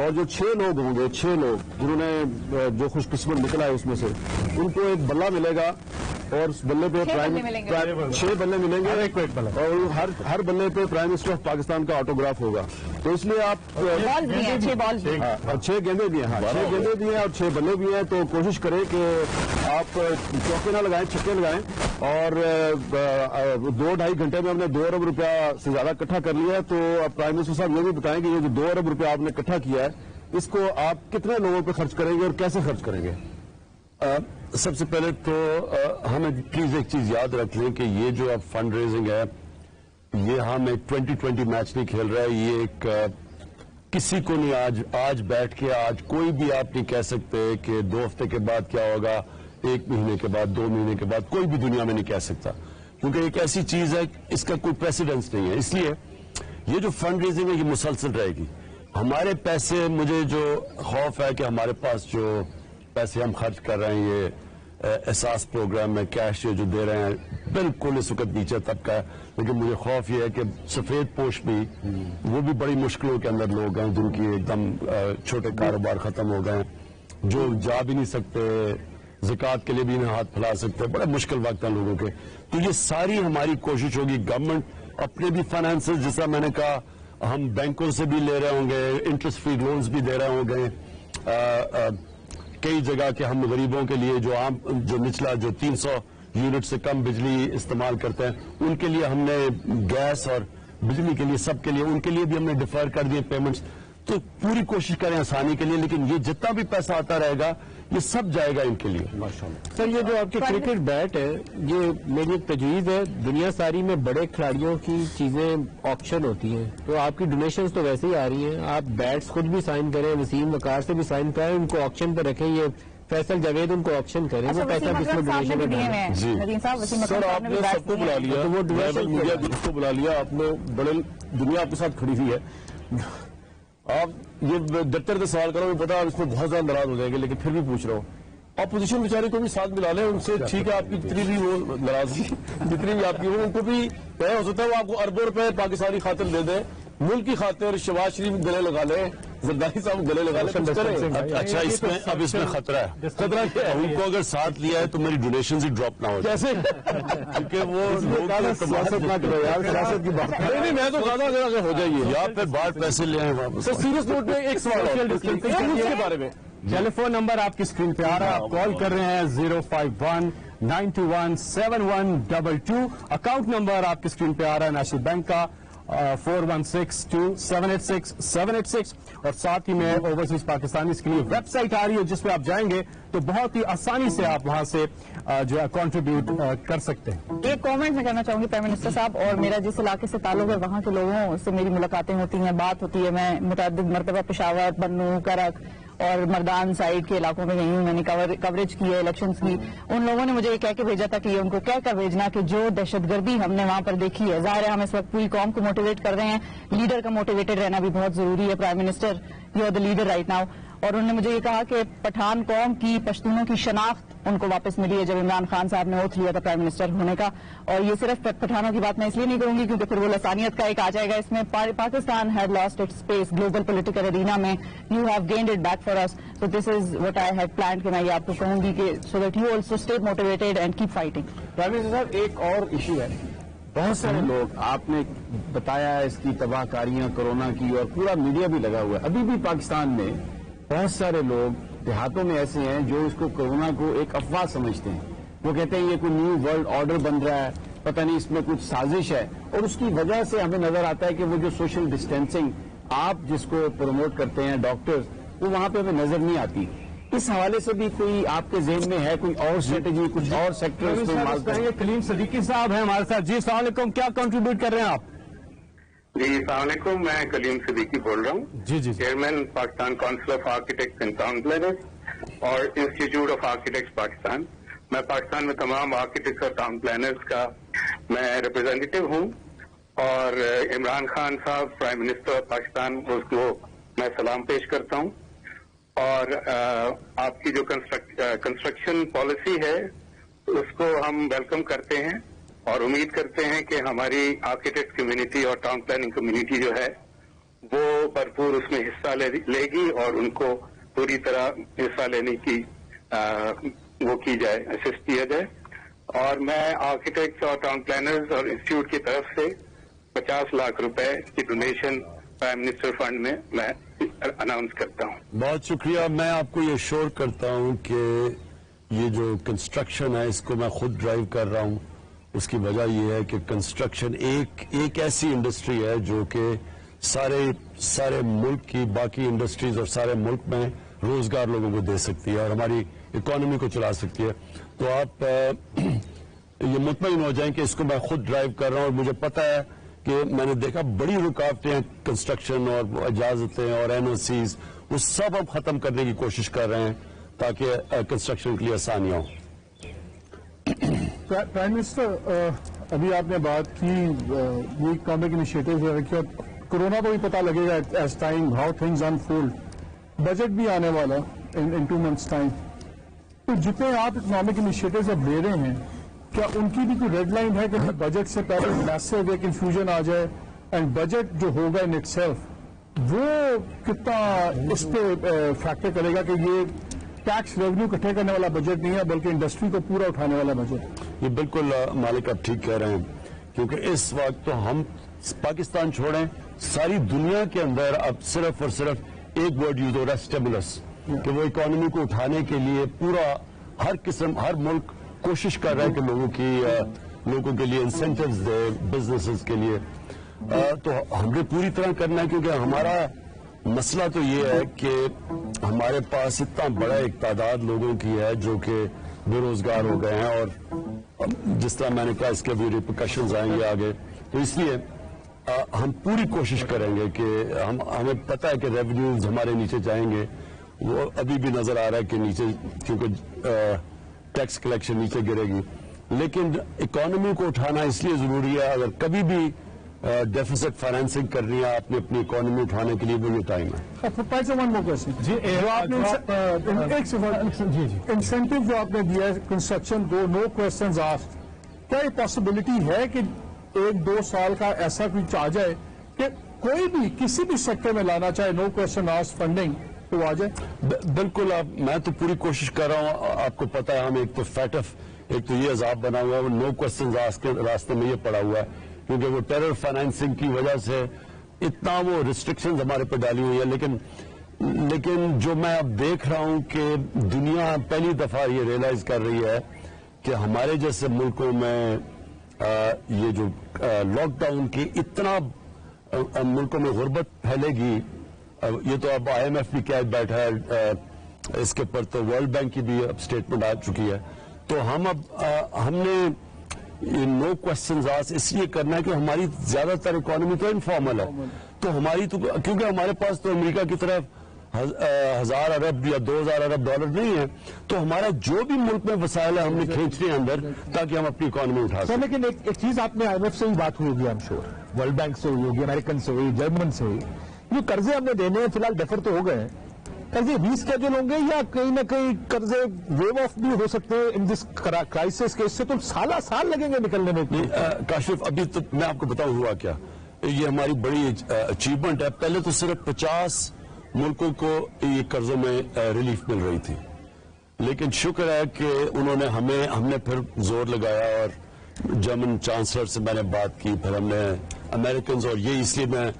اور جو 6 لوگ ہوں گے، 6 لوگ جنہوں نے جو خوش قسمت نکلا ہے اس میں سے، ان کو ایک بلہ ملے گا اور اس بلے پہ 6 بلے ملیں گے اور ہر بلے پہ پرائم منسٹر آف پاکستان کا آٹوگراف ہوگا. تو اس لیے آپ 6 گیندے بھی ہیں، 6 گیندے بھی ہیں اور 6 بلے بھی ہیں. تو کوشش کریں کہ آپ چوکے نہ لگائیں، چھکے لگائیں. اور 2-2.5 گھنٹے میں ہم نے 2 ارب روپیہ سے زیادہ اکٹھا کر لیا ہے. تو اب پرائم منسٹر صاحب یہ بھی بتائیں کہ یہ جو 2 ارب روپیہ آپ نے اکٹھا کیا ہے، اس کو آپ کتنے لوگوں پہ خرچ کریں گے اور کیسے خرچ کریں گے؟ سب سے پہلے تو ہمیں پلیز ایک چیز یاد رکھ لیں کہ یہ جو اب فنڈ ریزنگ ہے، یہ ہم ایک 2020 میچ نہیں کھیل رہا ہے. یہ ایک کسی کو نہیں آج بیٹھ کے آج کوئی بھی آپ نہیں کہہ سکتے کہ 2 ہفتے کے بعد کیا ہوگا، 1 مہینے کے بعد، 2 مہینے کے بعد، کوئی بھی دنیا میں نہیں کہہ سکتا، کیونکہ ایک ایسی چیز ہے اس کا کوئی پریسیڈنس نہیں ہے. اس لیے یہ جو فنڈ ریزنگ ہے یہ مسلسل رہے گی. ہمارے پیسے، مجھے جو خوف ہے کہ ہمارے پاس جو پیسے ہم خرچ کر رہے ہیں، یہ احساس پروگرام میں کیش جو دے رہے ہیں، بالکل اس وقت نیچے طبقہ ہے. لیکن مجھے خوف یہ ہے کہ سفید پوش بھی، وہ بھی بڑی مشکلوں کے اندر لوگ ہیں جن کی ایک دم چھوٹے کاروبار ختم ہو گئے ہیں، جو جا بھی نہیں سکتے، زکوٰۃ کے لیے بھی نہیں ہاتھ پھیلا سکتے. بڑے مشکل وقت ہیں لوگوں کے. تو یہ ساری ہماری کوشش ہوگی. گورنمنٹ اپنے بھی فائنانسز، جیسا میں نے کہا، ہم بینکوں سے بھی لے رہے ہوں گے، انٹرسٹ فری لونز بھی دے رہے ہوں گے. کئی جگہ کے ہم غریبوں کے لیے جو نچلا، جو 300 یونٹ سے کم بجلی استعمال کرتے ہیں، ان کے لیے ہم نے گیس اور بجلی کے لیے، سب کے لیے، ان کے لیے بھی ہم نے ڈیفر کر دیے پیمنٹس. تو پوری کوشش کریں آسانی کے لیے. لیکن یہ جتنا بھی پیسہ آتا رہے گا یہ سب جائے گا ان کے لیے. ماشاءاللہ. سر، یہ جو آپ کی کرکٹ بیٹ ہے، یہ میری ایک تجویز ہے. دنیا ساری میں بڑے کھلاڑیوں کی چیزیں آکشن ہوتی ہیں، تو آپ کی ڈونیشنز تو ویسے ہی آ رہی ہیں. آپ بیٹس خود بھی سائن کریں، وسیم وقار سے بھی سائن کریں، ان کو آکشن پہ رکھیں. یہ فیصل جاوید ان کو آکشن کریں، وہ پیسہ بھی اس میں ڈونیشن میں ڈالیں. سر، آپ نے سب کو بلا لیا، وہ ٹریول میڈیا گروپ کو بلا لیا. آپ نے بڑے دنیا آپ کے ساتھ کھڑی ہوئی ہے. آپ یہ دفتر سے سوال کرو، پتا اس میں بہت زیادہ ناراض ہو جائیں گے، لیکن پھر بھی پوچھ رہا ہوں. اپوزیشن بیچارے کو بھی ساتھ ملا لیں. ان سے ٹھیک ہے، آپ کی جتنی بھی وہ ناراضگی جتنی بھی آپ کی ہو، ان کو بھی طے ہو سکتا ہے. وہ آپ کو اربوں روپے پاکستانی خاطر دے دیں، ملک کی خاطر. شہباز شریف گلے لگا لیں، زرداری صاحب گلے لگا لیں. اچھا، اب اس میں خطرہ ہے. خطرہ کیا ہے؟ ان کو اگر ساتھ لیا ہے تو میری ڈونیشن ہی ڈراپ نہ ہو جائے. کیسے؟ کیونکہ وہ سیاست نہ کرو یار، سیاست کی بات نہیں. میں تو کہتا ہوں اگر ہو جائیے، یا پھر باہر پیسے لے آئیں واپس. سر، سیریس نوٹ میں ایک سوال کے بارے میں. ٹیلی فون نمبر آپ کی اسکرین پہ آ رہا ہے، آپ کال کر رہے ہیں 051-921-7122. اکاؤنٹ نمبر آپ کی اسکرین پہ آ رہا ہے نیشنل بینک کا 4162786786. اور ساتھ ہی میں اوورسیز پاکستانی کے لیے ویب سائٹ آ رہی ہے جس پہ آپ جائیں گے تو بہت ہی آسانی سے آپ وہاں سے جو ہے کنٹریبیوٹ کر سکتے ہیں. ایک کامنٹ میں کرنا چاہوں گی پرائم منسٹر صاحب، اور میرا جس علاقے سے تعلق ہے وہاں کے لوگوں سے میری ملاقاتیں ہوتی ہیں، بات ہوتی ہے. میں متعدد مرتبہ پشاور، بنو، کرک اور مردان سائڈ کے علاقوں میں گئی ہوں. میں نے کوریج کی ہے الیکشنز کی. ان لوگوں نے مجھے یہ کہہ کے بھیجا تھا کہ یہ ان کو کہہ کر بھیجنا کہ جو دہشت گردی ہم نے وہاں پر دیکھی ہے، ظاہر ہے ہم اس وقت پوری قوم کو موٹیویٹ کر رہے ہیں. لیڈر کا موٹیویٹڈ رہنا بھی بہت ضروری ہے. Prime minister, you are the leader right now. اور انہوں نے مجھے یہ کہا کہ پٹھان قوم کی، پشتونوں کی شناخت ان کو واپس ملی ہے جب عمران خان صاحب نے اوتھ لیا تھا پرائم منسٹر ہونے کا. اور یہ صرف پٹھانوں کی بات میں اس لیے نہیں کروں گی کیونکہ پھر وہ لسانیت کا ایک آ جائے گا اس میں. Pakistan had lost its space global political arena میں. You have gained it back for us. So this is what I had planned کہ میں یہ آپ کو کہوں گی کہ so that you also stay motivated and keep fighting. Prime minister صاحب، ایک اور ایشو ہے. بہت سارے لوگ، آپ نے بتایا اس کی تباہ کاریاں کورونا کی، اور پورا میڈیا بھی لگا ہوا ہے. ابھی بھی پاکستان میں بہت سارے لوگ دیہاتوں میں ایسے ہیں جو اس کو کورونا کو ایک افواہ سمجھتے ہیں. وہ کہتے ہیں یہ کوئی نیو ورلڈ آرڈر بن رہا ہے، پتہ نہیں اس میں کچھ سازش ہے. اور اس کی وجہ سے ہمیں نظر آتا ہے کہ وہ جو سوشل ڈسٹینسنگ آپ جس کو پروموٹ کرتے ہیں ڈاکٹرز، وہ وہاں پہ ہمیں نظر نہیں آتی. اس حوالے سے بھی کوئی آپ کے ذہن میں ہے کوئی اور اسٹریٹجی، کچھ اور سیکٹر؟ کلیم صدیقی صاحب ہیں ہمارے ساتھ. جی السلام علیکم، کیا کنٹریبیوٹ کر رہے ہیں آپ؟ جی السلام علیکم، میں کلیم صدیقی بول رہا ہوں. جی chairman Pakistan council of architects and town planners اور انسٹیٹیوٹ آف آرکیٹیکٹس پاکستان. میں پاکستان میں تمام آرکیٹیکٹس اور ٹاؤن پلانرز کا میں ریپرزینٹیٹو ہوں. اور عمران خان صاحب پرائم منسٹر آف پاکستان، اس کو میں سلام پیش کرتا ہوں. اور آپ کی جو کنسٹرکشن پالیسی ہے اس کو ہم ویلکم کرتے ہیں اور امید کرتے ہیں کہ ہماری آرکیٹیکٹ کمیونٹی اور ٹاؤن پلاننگ کمیونٹی جو ہے وہ بھرپور اس میں حصہ لے گی اور ان کو پوری طرح حصہ لینے کی وہ کی جائے، اسسٹ کیا جائے. اور میں آرکیٹیکٹس اور ٹاؤن پلانرز اور انسٹیٹیوٹ کی طرف سے 50 لاکھ روپے کی ڈونیشن پرائم منسٹر فنڈ میں اناؤنس کرتا ہوں. بہت شکریہ. میں آپ کو یہ شور کرتا ہوں کہ یہ جو کنسٹرکشن ہے اس کو میں خود ڈرائیو کر رہا ہوں. اس کی وجہ یہ ہے کہ کنسٹرکشن ایک ایسی انڈسٹری ہے جو کہ سارے ملک کی باقی انڈسٹریز اور سارے ملک میں روزگار لوگوں کو دے سکتی ہے اور ہماری اکانومی کو چلا سکتی ہے. تو آپ یہ مطمئن ہو جائیں کہ اس کو میں خود ڈرائیو کر رہا ہوں. اور مجھے پتا ہے کہ میں نے دیکھا بڑی رکاوٹیں ہیں کنسٹرکشن اور اجازتیں اور این او سیز، وہ سب ہم ختم کرنے کی کوشش کر رہے ہیں تاکہ کنسٹرکشن کے لیے آسانیاں ہوں. پرائم منسٹر، ابھی آپ نے بات کی یہ اکنامک انیشیٹو رکھی، کورونا کو بھی پتہ لگے گا as time how things unfold. Budget بھی آنے والا ان 2 months ٹائم. تو جتنے آپ اکنامک انیشیٹوز اب لے رہے ہیں، کیا ان کی بھی کوئی ریڈ لائن ہے کہ بجٹ سے پہلے میسو ایک انفیوژن آ جائے اینڈ بجٹ جو ہوگا ان اٹ سیلف وہ کتنا اس پہ فیکٹر کرے گا کہ یہ ٹیکس ریونیو اکٹھے کرنے والا بجٹ نہیں ہے بلکہ انڈسٹری کو پورا اٹھانے والا بجٹ؟ یہ بالکل مالک آپ ٹھیک کہہ رہے ہیں، کیونکہ اس وقت تو ہم پاکستان چھوڑیں، ساری دنیا کے اندر اب صرف اور صرف ایک ورڈ یوز ہو رہا ہے، اسٹیمولس، کہ وہ اکانومی کو اٹھانے کے لیے پورا ہر ملک کوشش کر رہا ہے کہ لوگوں کے لیے انسینٹیوز دے، بزنسز کے لیے. تو ہمیں پوری طرح کرنا ہے، کیونکہ ہمارا مسئلہ تو یہ ہے کہ ہمارے پاس اتنا بڑا ایک تعداد لوگوں کی ہے جو کہ بے روزگار ہو گئے ہیں، اور جس طرح میں نے کہا اس کے بھی ریپرکشنز آئیں گے آگے. تو اس لیے ہم پوری کوشش کریں گے کہ ہمیں پتہ ہے کہ ریونیوز ہمارے نیچے جائیں گے. وہ ابھی بھی نظر آ رہا ہے کہ نیچے، کیونکہ ٹیکس کلیکشن نیچے گرے گی، لیکن اکانومی کو اٹھانا اس لیے ضروری ہے. اگر کبھی بھی ڈیفیسٹ فائنینسنگ کرنی ہے آپ نے اپنی اکانومی اٹھانے کے لیے، وہ یہ ٹائم ہے. انسینٹیو جو آپ نے دیا ہے کنسٹرکشن کو، نو کوسچنز آسکڈ، کیا یہ پاسبلٹی ہے کہ 1-2 سال کا ایسا کچھ آ جائے کہ کوئی بھی کسی بھی سیکٹر میں لانا چاہے نو کوسچن آسکڈ فنڈنگ تو آ جائے؟ بالکل. میں تو پوری کوشش کر رہا ہوں. آپ کو پتا ہے ہم ایک تو فیٹف، ایک تو یہ عذاب بنا ہوا ہے، وہ نو کوسچنز آسکڈ کے راستے میں یہ پڑا ہوا ہے، کیونکہ وہ ٹیرر فائنینسنگ کی وجہ سے اتنا وہ ریسٹرکشنز ہمارے پہ ڈالی ہوئی ہے. لیکن جو میں اب دیکھ رہا ہوں کہ دنیا پہلی دفعہ یہ ریئلائز کر رہی ہے کہ ہمارے جیسے ملکوں میں یہ جو لاک ڈاؤن کی اتنا ملکوں میں غربت پھیلے گی. یہ تو اب آئی ایم ایف بھی کہہ بیٹھا ہے، اس کے اوپر تو ورلڈ بینک کی بھی اب اسٹیٹمنٹ آ چکی ہے. تو ہم نے نو کوسچنز آسکڈ اس لیے کرنا ہے کہ ہماری زیادہ تر اکانومی تو انفارمل ہے، تو ہماری تو کیونکہ ہمارے پاس تو امریکہ کی طرف 1000 ارب یا 2000 ارب ڈالر نہیں ہے، تو ہمارا جو بھی ملک میں وسائل ہے ہم نے کھینچنے ہیں اندر تاکہ ہم اپنی اکانومی اٹھا سکیں. لیکن ایک چیز آپ نے آئی ایم ایف سے بھی بات ہوئی ہوگی، I am sure world bank سے ہوئی ہوگی، امریکن سے ہوئی، جرمن سے ہوئی. جو قرضے ہم نے دینے ہیں فی الحال ڈیفر تو ہو گئے ہیں، قرضے ریسکیڈول ہوں گے یا کہیں نہ کہیں قرضے ویو آف بھی ہو سکتے ہیں ان دس کرائسس کے؟ اس سے تو سال لگیں گے نکلنے میں. کاشف ابھی تو میں آپ کو بتاؤں ہوا کیا، یہ ہماری بڑی اچیومنٹ ہے. پہلے تو صرف 50 ملکوں کو یہ قرضوں میں ریلیف مل رہی تھی، لیکن شکر ہے کہ انہوں نے ہم نے پھر زور لگایا اور جرمن چانسلر سے میں نے بات کی، پھر ہم نے امریکنز، اور یہ اس لیے میں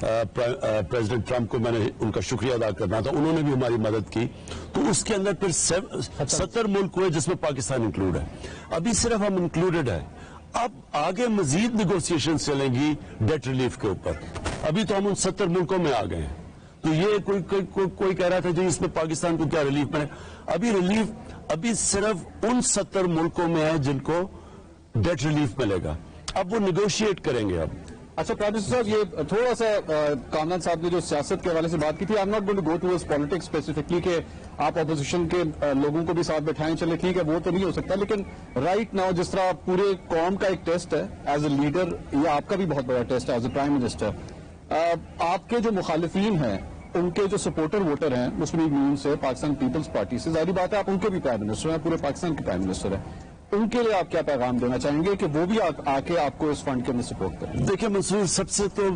پریزیڈنٹ ٹرمپ کو میں نے ان کا شکریہ ادا کرنا تھا، انہوں نے بھی ہماری مدد کی. تو اس کے اندر پھر 70 ملک ہوئے جس میں پاکستان انکلوڈ ہے. ابھی صرف ہم انکلوڈڈ ہے، اب آگے مزید نیگوسیشن چلیں گی ڈیٹ ریلیف کے اوپر. ابھی تو ہم ان 70 ملکوں میں آ گئے ہیں. تو یہ کوئی کہہ رہا تھا جی اس میں پاکستان کو کیا ریلیف ملے. ابھی ریلیف ابھی صرف ان 70 ملکوں میں ہے جن کو ڈیٹ ریلیف ملے گا. اب وہ نیگوشیٹ کریں گے. اب اچھا پرائم منسٹر صاحب، یہ تھوڑا سا کامران صاحب نے جو سیاست کے حوالے سے بات کی تھی، I am not going to go towards politics specifically کہ آپ اپوزیشن کے لوگوں کو بھی ساتھ بٹھائیں، چلے ٹھیک ہے وہ تو نہیں ہو سکتا، لیکن رائٹ ناؤ جس طرح پورے قوم کا ایک ٹیسٹ ہے ایز اے لیڈر، یہ آپ کا بھی بہت بڑا ٹیسٹ ہے ایز اے پرائم منسٹر. آپ کے جو مخالفین ہیں، ان کے جو سپورٹر ووٹر ہیں مسلم لیگ نون سے، پاکستان پیپلز پارٹی سے، ظاہری بات ہے آپ ان کے بھی پرائم منسٹر ہیں، پورے پاکستان کے پرائم منسٹر ہیں. ان کے لیے آپ کیا پیغام دینا چاہیں گے کہ وہ بھی آ کے آپ کو اس فنڈ کے اندر سپورٹ کریں؟ دیکھیں منصور، سب سے تو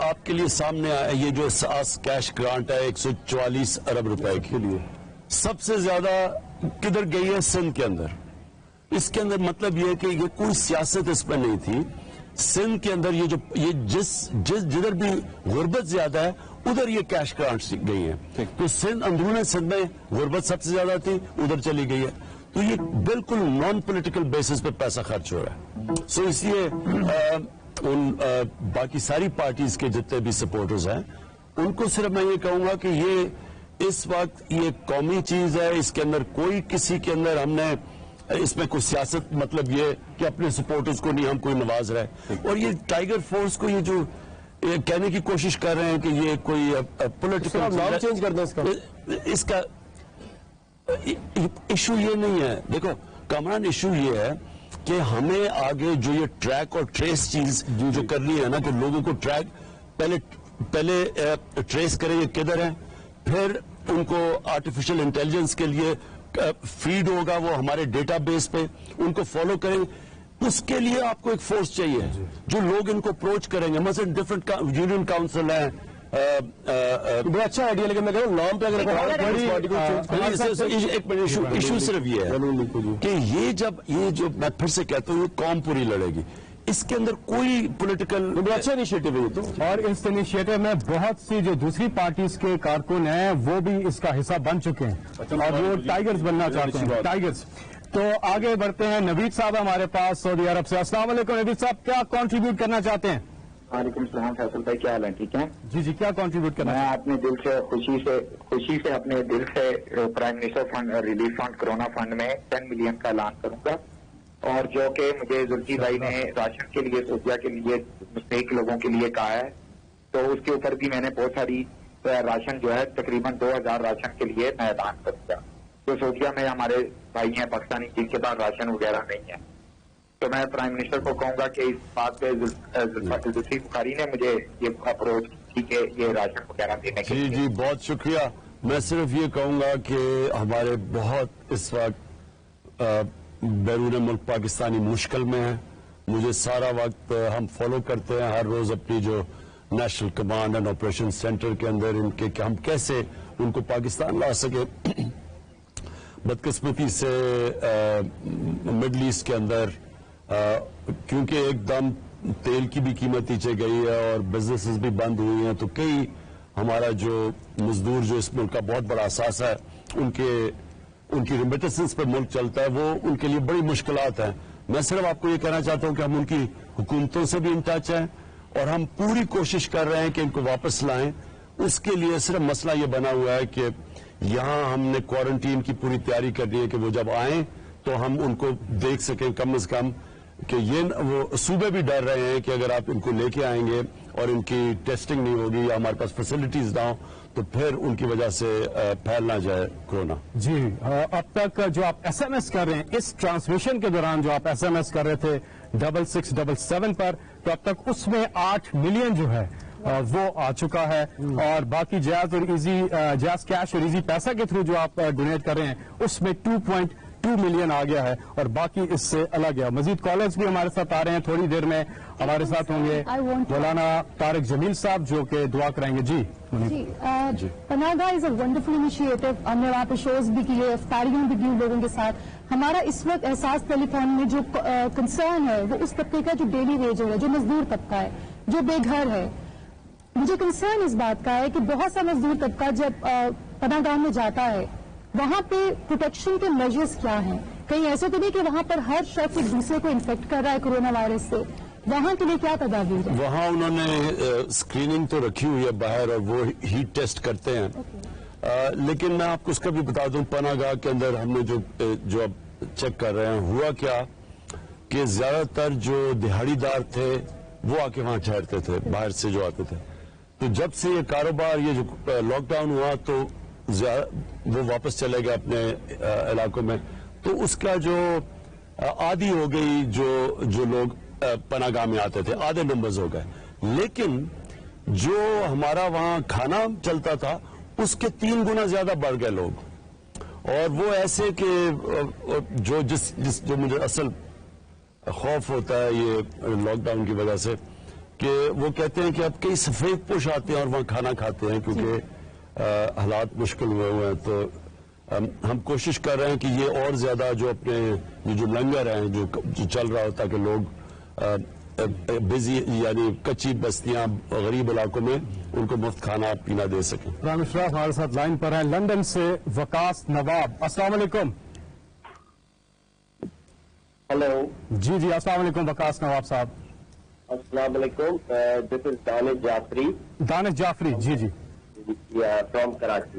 آپ کے لیے سامنے آیا یہ جو ساس کیش گرانٹ ہے 144 ارب روپے کے لیے، سب سے زیادہ کدھر گئی ہے؟ سندھ کے اندر۔ اس کے اندر مطلب یہ ہے کہ یہ کوئی سیاست اس پر نہیں تھی۔ سندھ کے اندر یہ جدھر بھی غربت زیادہ ہے ادھر یہ کیش گرانٹس گئی ہیں، تو سندھ اندرون سندھ میں غربت سب سے زیادہ تھی، ادھر چلی گئی ہے، تو یہ بالکل نان پولیٹیکل بیسس پہ پیسہ خرچ ہو رہا ہے۔ سو اس لیے باقی ساری پارٹیز کے جتنے بھی سپورٹرز ہیں ان کو صرف میں یہ کہوں گا کہ یہ اس وقت یہ قومی چیز ہے، اس کے اندر کوئی کسی کے اندر ہم نے اس میں کوئی سیاست مطلب یہ کہ اپنے سپورٹرز کو نہیں ہم کوئی نواز رہے، اور یہ ٹائیگر فورس کو یہ جو کہنے کی کوشش کر رہے ہیں کہ یہ کوئی پولیٹیکل نام چینج کر دیں اس کا ایشو یہ نہیں ہے۔ دیکھو کامران، ایشو یہ ہے کہ ہمیں آگے جو یہ ٹریک اور ٹریس چیز جو کرنی ہے نا، کہ لوگوں کو ٹریک پہلے ٹریس کریں گے کدھر ہیں، پھر ان کو آرٹیفیشل انٹیلیجنس کے لیے فیڈ ہوگا وہ ہمارے ڈیٹا بیس پہ، ان کو فالو کریں گے، اس کے لیے آپ کو ایک فورس چاہیے جو لوگ ان کو اپروچ کریں گے۔ مثلا ڈفرنٹ یونین کاؤنسل ہیں، بڑا اچھا آئیڈیا، لیکن میں کہہ رہا ہوں نام پہ ایک ایشو صرف یہ ہے کہ یہ جو میں پھر سے کہتا ہوں یہ قوم پوری لڑے گی، اس کے اندر کوئی پولیٹیکل بڑا اچھا انیشیٹو ہے تو، اور اس انیشیٹو میں بہت سی جو دوسری پارٹیز کے کارکن ہیں وہ بھی اس کا حصہ بن چکے ہیں اور وہ ٹائیگرز بننا چاہتے ہیں، ٹائیگرز۔ تو آگے بڑھتے ہیں، نوید صاحب ہمارے پاس سعودی عرب سے۔ السلام علیکم نوید صاحب، کیا کنٹریبیوٹ کرنا چاہتے ہیں؟ وعلیکم السلام فیصل بھائی، کیا حال ہے؟ ٹھیک ہے جی، کیا کنٹریبیوٹ کرنا؟ میں اپنے دل سے خوشی سے اپنے دل سے prime minister fund relief fund corona fund میں 10 ملین کا اعلان کروں گا، اور جو کہ مجھے زلفی بھائی نے راشن کے لیے صوفیہ کے لیے مستحق لوگوں کے لیے کہا ہے، تو اس کے اوپر بھی میں نے بہت ساری راشن جو ہے تقریباً 2000 راشن کے لیے میں اعلان کروں گا۔ تو صوفیہ میں ہمارے بھائی ہیں پاکستانی جن کے پاس راشن وغیرہ نہیں ہے، تو میں پرائم منسٹر کو کہوں گا کہ اس بات پہ زلفی بخاری نے مجھے یہ اپروچ کی کہ یہ راشن وغیرہ دینے کے لیے۔ جی بہت شکریہ۔ میں صرف یہ کہوں گا کہ ہمارے بہت اس وقت بیرون ملک پاکستانی مشکل میں ہیں، مجھے سارا وقت ہم فالو کرتے ہیں ہر روز اپنی جو national command and operation centre کے اندر ان کے کہ ہم کیسے ان کو پاکستان لا سکے۔ بدقسمتی سے مڈل ایسٹ کے اندر کیونکہ ایک دم تیل کی بھی قیمت نیچے گئی ہے اور بزنسز بھی بند ہوئی ہیں، تو کئی ہمارا جو مزدور جو اس ملک کا بہت بڑا اثاثہ ہے ان کی ریمیٹنسز پہ ملک چلتا ہے، وہ ان کے لیے بڑی مشکلات ہیں۔ میں صرف آپ کو یہ کہنا چاہتا ہوں کہ ہم ان کی حکومتوں سے بھی ان ٹچ ہیں اور ہم پوری کوشش کر رہے ہیں کہ ان کو واپس لائیں۔ اس کے لیے صرف مسئلہ یہ بنا ہوا ہے کہ یہاں ہم نے کوارنٹین کی پوری تیاری کر دی ہے کہ وہ جب آئیں تو ہم ان کو دیکھ سکیں کم از کم، کہ یہ وہ صوبے بھی ڈر رہے ہیں کہ اگر آپ ان کو لے کے آئیں گے اور ان کی ٹیسٹنگ نہیں ہوگی یا ہمارے پاس فیسلٹیز نہ ہوں تو پھر ان کی وجہ سے پھیل نہ جائے کورونا۔ جی، اب تک جو آپ ایس ایم ایس کر رہے ہیں اس ٹرانسمیشن کے دوران جو آپ ایس ایم ایس کر رہے تھے 6677 پر، تو اب تک اس میں 8 ملین جو ہے وہ آ چکا ہے، اور باقی جاز اور ایزی جاز کیش اور ایزی پیسہ کے تھرو جو آپ ڈونیٹ کر رہے ہیں اس میں 2.2 ملین آ گیا ہے، اور باقی اس سے الگ ہے۔ مزید کالرز بھی ہمارے ساتھ آ رہے ہیں، تھوڑی دیر میں ہمارے ساتھ ہوں گے مولانا طارق جمیل صاحب جو کہ دعا کرائیں گے۔ جی پناہ گاہ از اے ونڈرفل انیشیٹو، ہم نے وہاں پہ شوز بھی کیے، افطاریاں بھی کی لوگوں کے ساتھ۔ ہمارا اس وقت احساس ٹیلی فون میں جو کنسرن ہے وہ اس طبقے کا جو ڈیلی ویجر ہے، جو مزدور طبقہ ہے، جو بے گھر ہے۔ مجھے کنسرن اس بات کا ہے کہ بہت سا مزدور طبقہ جب پناہ گاہ میں جاتا ہے وہاں پہ پروٹیکشن کے میجرز کیا ہیں؟ کہیں ایسے تو نہیں کہ وہاں پر ہر شخص ایک دوسرے کو انفیکٹ کر رہا ہے کورونا وائرس سے؟ وہاں کے لیے کیا تدابیر ہے؟ وہاں انہوں نے اسکریننگ تو رکھی ہوئی ہے باہر اور وہ ہیٹ ٹیسٹ کرتے ہیں، لیکن میں آپ کو اس کا بھی بتا دوں پناہ گاہ کے اندر ہم نے جو اب چیک کر رہے ہیں ہوا کیا کہ زیادہ تر جو دہاڑی دار تھے وہ آ کے وہاں ٹھہرتے تھے باہر سے جو آتے تھے، تو جب سے یہ کاروبار یہ جو لاک ڈاؤن ہوا تو وہ واپس چلے گئے اپنے علاقوں میں، تو اس کا جو عادی ہو گئی جو لوگ پناہ گاہ میں آتے تھے آدھے نمبرز ہو گئے، لیکن جو ہمارا وہاں کھانا چلتا تھا اس کے 3 گنا زیادہ بڑھ گئے لوگ، اور وہ ایسے کہ جو مجھے اصل خوف ہوتا ہے یہ لاک ڈاؤن کی وجہ سے کہ وہ کہتے ہیں کہ اب کئی سفید پوش آتے ہیں اور وہاں کھانا کھاتے ہیں کیونکہ حالات مشکل ہوئے ہیں. تو ہم کوشش کر رہے ہیں کہ یہ اور زیادہ جو اپنے یہ جو لنگر ہیں جو چل رہا ہوتا کہ لوگ بزی یعنی کچی بستیاں غریب علاقوں میں ان کو مفت کھانا پینا دے سکیں. پرائم منسٹر ہمارے ساتھ لائن پر ہیں لندن سے وقاص نواب. السلام علیکم. ہلو. جی السلام علیکم وقاص نواب صاحب. السلام علیکم. دس از دانش جعفری. دانش جعفری جی فرام کراچی.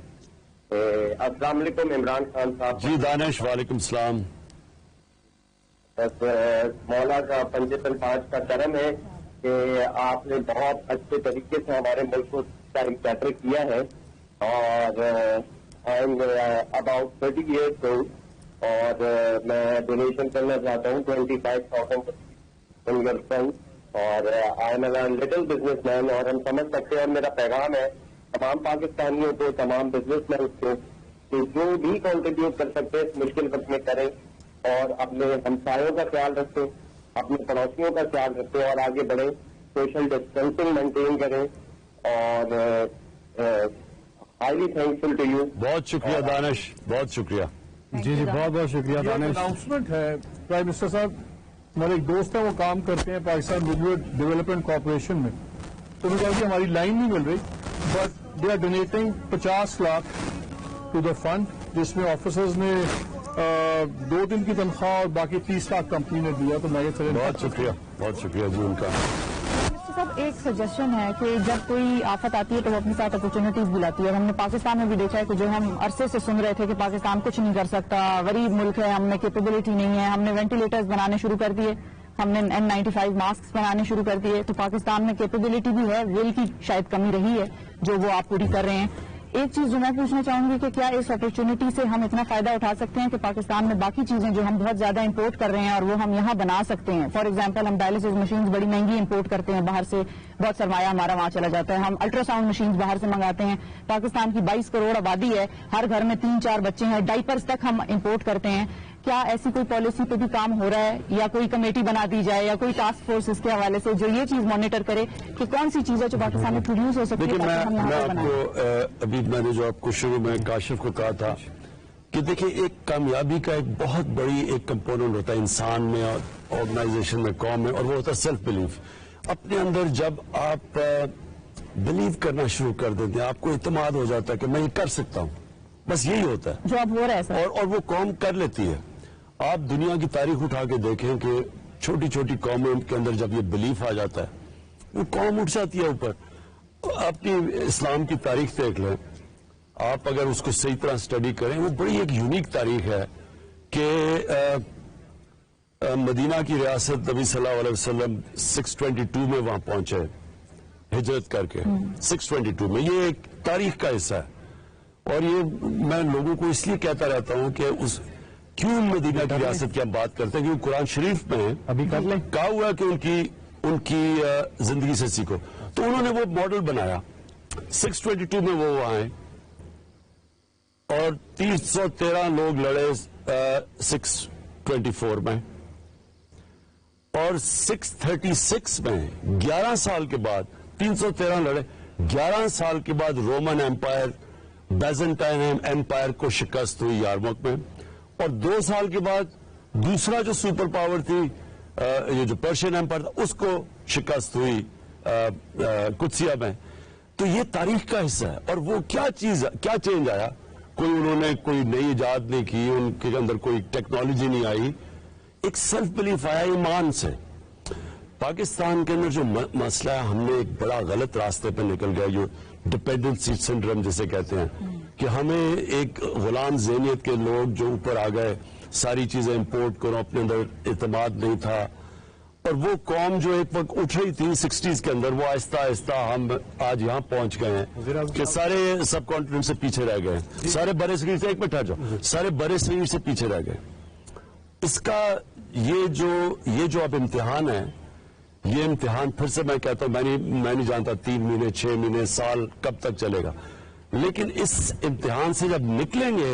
السلام علیکم عمران خان صاحب. جی دانش وعلیکم السلام. مولا کا پنجتن 5 کا کرم ہے کہ آپ نے بہت اچھے طریقے سے ہمارے ملک کو بیٹر کیا ہے. اور I M about 30 years old اور میں ڈونیشن کرنا چاہتا ہوں 25,000 ان یور فنڈ. اور I am a little businessman اور ہم سمجھ سکتے ہیں. اور میرا پیغام ہے تمام پاکستانیوں کو, تمام بزنس مین کو کہ جو بھی کنٹریبیوٹ کر سکتے ہیں اس مشکل وقت میں کریں اور اپنے ہمسایوں کا خیال رکھیں, اپنے پڑوسیوں کا خیال رکھیں اور آگے بڑھیں. سوشل ڈسٹینسنگ مینٹین کریں. اور ہائیلی تھینکفل ٹو یو. بہت شکریہ دانش, بہت شکریہ. جی بہت شکریہ دانش. اناؤنسمنٹ ہے پرائم منسٹر صاحب. ہمارے ایک دوست ہیں وہ کام کرتے ہیں پاکستان ریلیو ڈیولپمنٹ کارپوریشن میں. تو انہوں نے کہا کہ ہماری لائن نہیں مل رہی but they are donating 50 lakh to the fund جس میں آفیسرز نے 2 دن کی تنخواہ اور باقی 30 لاکھ کمپنی نے دیا. تو میں یہ بہت شکریہ جی ان کا. صاحب ایک سجیشن ہے کہ جب کوئی آفت آتی ہے تو وہ اپنے ساتھ اپرچونٹیز بھی لاتی ہے. اور ہم نے پاکستان میں بھی دیکھا ہے کہ جو ہم عرصے سے سن رہے تھے کہ پاکستان کچھ نہیں کر سکتا, غریب ملک ہے, ہم میں کیپیبلٹی نہیں ہے, ہم نے وینٹیلیٹرز بنانے شروع کر دیے, ہم نے N95 ماسک بنانے شروع کر دیے. تو پاکستان میں کیپیبلٹی بھی ہے, ول کی شاید کمی رہی ہے جو وہ آپ پوری کر رہے ہیں. ایک چیز جو میں پوچھنا چاہوں گی کہ کیا اس اپرچونٹی سے ہم اتنا فائدہ اٹھا سکتے ہیں کہ پاکستان میں باقی چیزیں جو ہم بہت زیادہ امپورٹ کر رہے ہیں اور وہ ہم یہاں بنا سکتے ہیں. فار ایگزامپل ہم ڈائلسس مشینز بڑی مہنگی امپورٹ کرتے ہیں باہر سے, بہت سرمایہ ہمارا وہاں چلا جاتا ہے. ہم الٹرا ساؤنڈ مشینز باہر سے منگاتے ہیں. پاکستان کی 22 کروڑ آبادی ہے, ہر گھر میں 3-4 بچے ہیں, ڈائپرز تک ہم امپورٹ کرتے ہیں. کیا ایسی کوئی پالیسی پہ بھی کام ہو رہا ہے یا کوئی کمیٹی بنا دی جائے یا کوئی ٹاسک فورس اس کے حوالے سے جو یہ چیز مانیٹر کرے کہ کون سی چیزیں جو پاکستان میں پروڈیوس ہو سکتی ہے تاکہ ہم یہاں پر بنائیں؟ ابھی میں نے جو آپ کو شروع میں کاشف کو کہا تھا کہ دیکھیں ایک کامیابی کا ایک بہت بڑی ایک کمپوننٹ ہوتا ہے انسان میں اور آرگنائزیشن میں, قوم میں, اور وہ ہوتا ہے سیلف بلیف. اپنے اندر جب آپ بلیو کرنا شروع کر دیتے ہیں آپ کو اعتماد ہو جاتا ہے کہ میں یہ کر سکتا ہوں. بس یہی ہوتا ہے جو اب ہو رہا ہے سر. اور وہ قوم کر لیتی ہے. آپ دنیا کی تاریخ اٹھا کے دیکھیں کہ چھوٹی چھوٹی قوموں کے اندر جب یہ بلیف آ جاتا ہے وہ قوم اٹھ جاتی ہے اوپر. اپنی اسلام کی تاریخ دیکھ لیں آپ, اگر اس کو صحیح طرح سٹڈی کریں وہ بڑی ایک یونیک تاریخ ہے کہ مدینہ کی ریاست نبی صلی اللہ علیہ وسلم 622 میں وہاں پہنچے ہجرت کر کے. 622 میں یہ ایک تاریخ کا حصہ ہے. اور یہ میں لوگوں کو اس لیے کہتا رہتا ہوں کہ کیوں مدینہ کی ریاست کی ہم بات کرتے ہیں کیونکہ قرآن شریف میں ابھی کر لیں کہا ہوا ہے کہ ان کی زندگی سے سیکھو. تو انہوں نے وہ ماڈل بنایا. 622 میں وہ آئے اور 313 لوگ لڑے 624 میں, اور 636 میں 11 سال کے بعد 313 لڑے. 11 سال کے بعد رومن ایمپائر, بیزنٹائن ایمپائر کو شکست ہوئی یارموک میں. اور 2 سال کے بعد دوسرا جو سپر پاور تھی یہ جو پرشین ایمپائر تھا اس کو شکست ہوئی قدسیہ میں. تو یہ تاریخ کا حصہ ہے. اور وہ کیا چینج آیا, کوئی انہوں نے کوئی نئی ایجاد نہیں کی, ان کے اندر کوئی ٹیکنالوجی نہیں آئی, ایک سیلف بلیف آیا ایمان سے. پاکستان کے اندر جو مسئلہ ہے ہم نے ایک بڑا غلط راستے پہ نکل گیا جو ڈپینڈنسی سنڈروم جسے کہتے ہیں کہ ہمیں ایک غلام ذہنیت کے لوگ جو اوپر آ گئے, ساری چیزیں امپورٹ کرو, اپنے اندر اعتماد نہیں تھا. اور وہ قوم جو ایک وقت اٹھ رہی تھی 60s کے اندر, وہ آہستہ آہستہ ہم آج یہاں پہنچ گئے ہیں کہ سارے سب کانٹیننٹ سے پیچھے رہ گئے, سارے برے صغیر سے, ایک منٹ ٹھہر جاؤ, سارے برے صغیر سے پیچھے رہ گئے. اس کا یہ جو اب امتحان ہے, یہ امتحان پھر سے میں کہتا ہوں میں نہیں جانتا 3 مہینے 6 مہینے سال کب تک چلے گا, لیکن اس امتحان سے جب نکلیں گے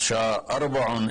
4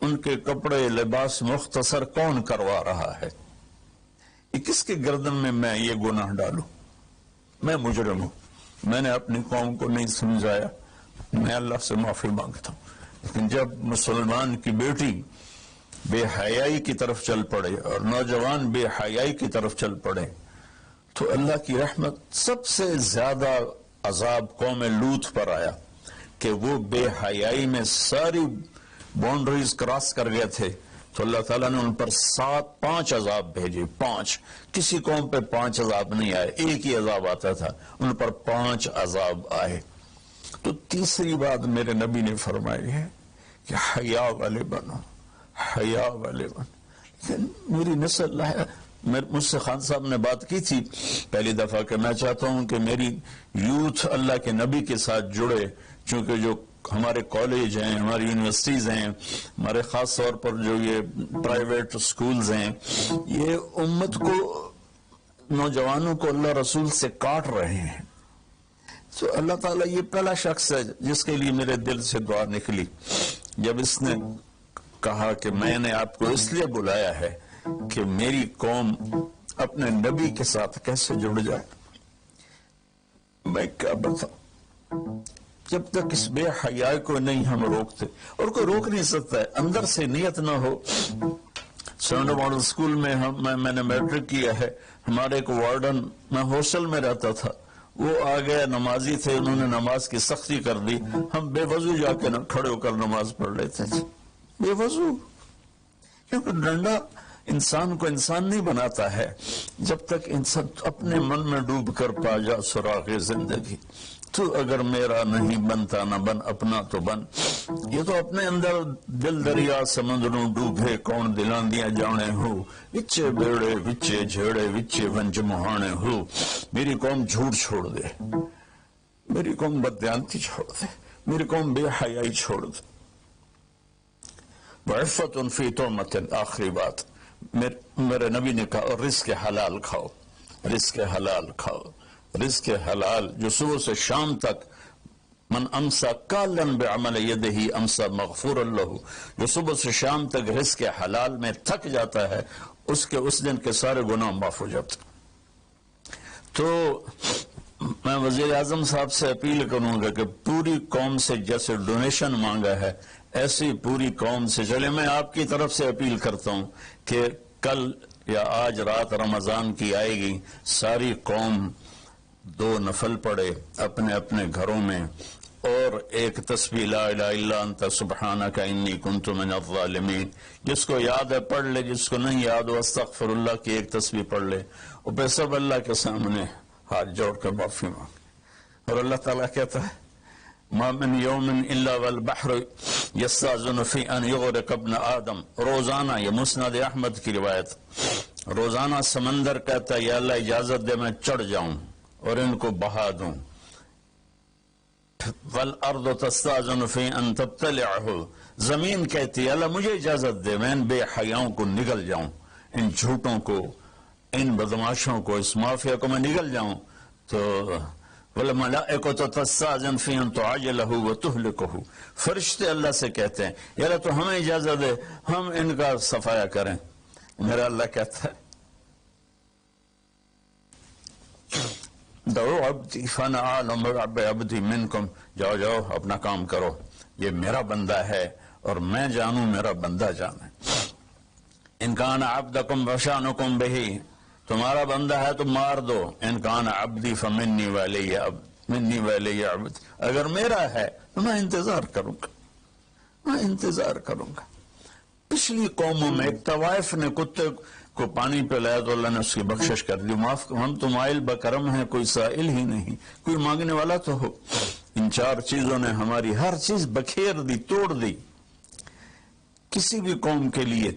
ان کے کپڑے لباس مختصر کون کروا رہا ہے؟ یہ کس کے گردن میں یہ گناہ ڈالوں؟ میں مجرم ہوں، میں نے اپنی قوم کو نہیں سمجھایا، میں اللہ سے معافی مانگتا ہوں۔ لیکن جب مسلمان کی بیٹی بے حیائی کی طرف چل پڑے اور نوجوان بے حیائی کی طرف چل پڑے تو اللہ کی رحمت سب سے زیادہ عذاب قوم لوط پر آیا کہ وہ بے حیائی میں ساری باؤنڈریز کراس کر گئے تھے، تو اللہ تعالیٰ نے ان پر 5 عذاب بھیجے۔ 5 کسی قوم پہ 5 عذاب نہیں آئے، ایک ہی عذاب آتا تھا، ان پر 5 عذاب آئے۔ تو تیسری بات میرے نبی نے فرمائی ہے کہ حیا والے بنو، حیا والے بنو۔ لیکن میری نسل ہے، مجھ سے خان صاحب نے بات کی تھی پہلی دفعہ کہ میں چاہتا ہوں کہ میری یوتھ اللہ کے نبی کے ساتھ جڑے، چونکہ جو ہمارے کالج ہیں، ہماری یونیورسٹیز ہیں، ہمارے خاص طور پر جو یہ پرائیویٹ سکولز ہیں، یہ امت کو، نوجوانوں کو اللہ رسول سے کاٹ رہے ہیں۔ تو اللہ تعالیٰ یہ پہلا شخص ہے جس کے لیے میرے دل سے دعا نکلی جب اس نے کہا کہ میں نے آپ کو اس لیے بلایا ہے کہ میری قوم اپنے نبی کے ساتھ کیسے جڑ جائے۔ میں کیا بتاؤں، جب تک اس بے حیائی کو نہیں ہم روکتے، اور کوئی روک نہیں سکتا ہے، اندر سے نیت نہ ہو۔ سینڈو ماڈل اسکول میں میں نے میٹرک کیا ہے، ہمارے ایک وارڈن، میں ہاسٹل میں رہتا تھا، وہ آ گئے، نمازی تھے، انہوں نے نماز کی سختی کر دی، ہم بے وضو جا کے کھڑے ہو کر نماز پڑھ لیتے تھے، بے وضو، کیونکہ ڈنڈا انسان کو انسان نہیں بناتا ہے جب تک انسان اپنے من میں ڈوب کر پا جا سراغ زندگی۔ تو اگر میرا نہیں بنتا نہ بن اپنا تو بن، یہ تو اپنے اندر دل دریا سمندروں ڈوبے کون دلان دیا جانے ہو، وچے بیڑے وچے جھیڑے وچے ونج مہانے ہو۔ میری قوم جھوٹ چھوڑ دے، میری قوم بددیانتی چھوڑ دے، میری قوم بے حیائی چھوڑ دے۔ وعفت فی تہمت، آخری بات میرے نبی نے کہا رزق حلال کھاؤ، رزق حلال کھاؤ، رزق حلال جو صبح سے شام تک، من امسا کالن بعمل یدہ امسا مغفور اللہ، جو صبح سے شام تک رزق حلال میں تھک جاتا ہے اس دن کے سارے گناہ معاف ہو جاتے۔ تو میں وزیر اعظم صاحب سے اپیل کروں گا کہ پوری قوم سے جیسے ڈونیشن مانگا ہے ایسی پوری قوم سے چلے۔ میں آپ کی طرف سے اپیل کرتا ہوں کہ کل یا آج رات رمضان کی آئے گی، ساری قوم 2 نفل پڑھے اپنے اپنے گھروں میں، اور ایک تسبیح لا الہ الا انت سبحانک انی کنت من الظالمین، جس کو یاد ہے پڑھ لے، جس کو نہیں یاد ہو استغفر اللہ کی ایک تسبیح پڑھ لے، اور پھر سب اللہ کے سامنے ہاتھ جوڑ کر معافی مانگ۔ اور اللہ تعالیٰ کہتا ہے ما من یوم الا والبحر یستاذن فی ان یغرق ابن آدم، روزانہ، یہ مسند احمد کی روایت، روزانہ سمندر کہتا ہے یا اللہ اجازت دے میں چڑھ جاؤں اور ان کو بہا دوں۔ والارض تستاذن فی ان تبتلعہ، زمین کہتی ہے اللہ مجھے اجازت دے میں ان بے حیاؤں کو نگل جاؤں، ان جھوٹوں کو، ان بدماشوں کو، اس مافیا کو میں نگل جاؤں۔ تو والملائکۃ تستاذن فی ان تعجلہ وتہلکہ، فرشتے اللہ سے کہتے ہیں یا اللہ تو ہمیں اجازت دے ہم ان کا صفایا کریں۔ میرا اللہ کہتا ہے دعو عبدی فانا اعلم بعبدی منکم، جاؤ جاؤ اپنا کام کرو، یہ میرا بندہ ہے اور میں جانوں میرا بندہ جانے۔ ان کان عبدکم فشانکم بہی، تمہارا بندہ ہے تو مار دو، ان کان عبدی فمنی ولی عبد، منی ولی عبد، اگر میرا ہے تو میں انتظار کروں گا، میں انتظار کروں گا۔ پچھلی قوموں میں ایک طوائف نے کتے کو پانی پلایا تو اللہ نے اس کی بخشش کر دی، معاف، ہم تو مائل بکرم ہیں، کوئی سائل ہی نہیں، کوئی مانگنے والا تو ہو۔ ان 4 چیزوں نے ہماری ہر چیز بکھیر دی، توڑ دی۔ کسی بھی قوم کے لیے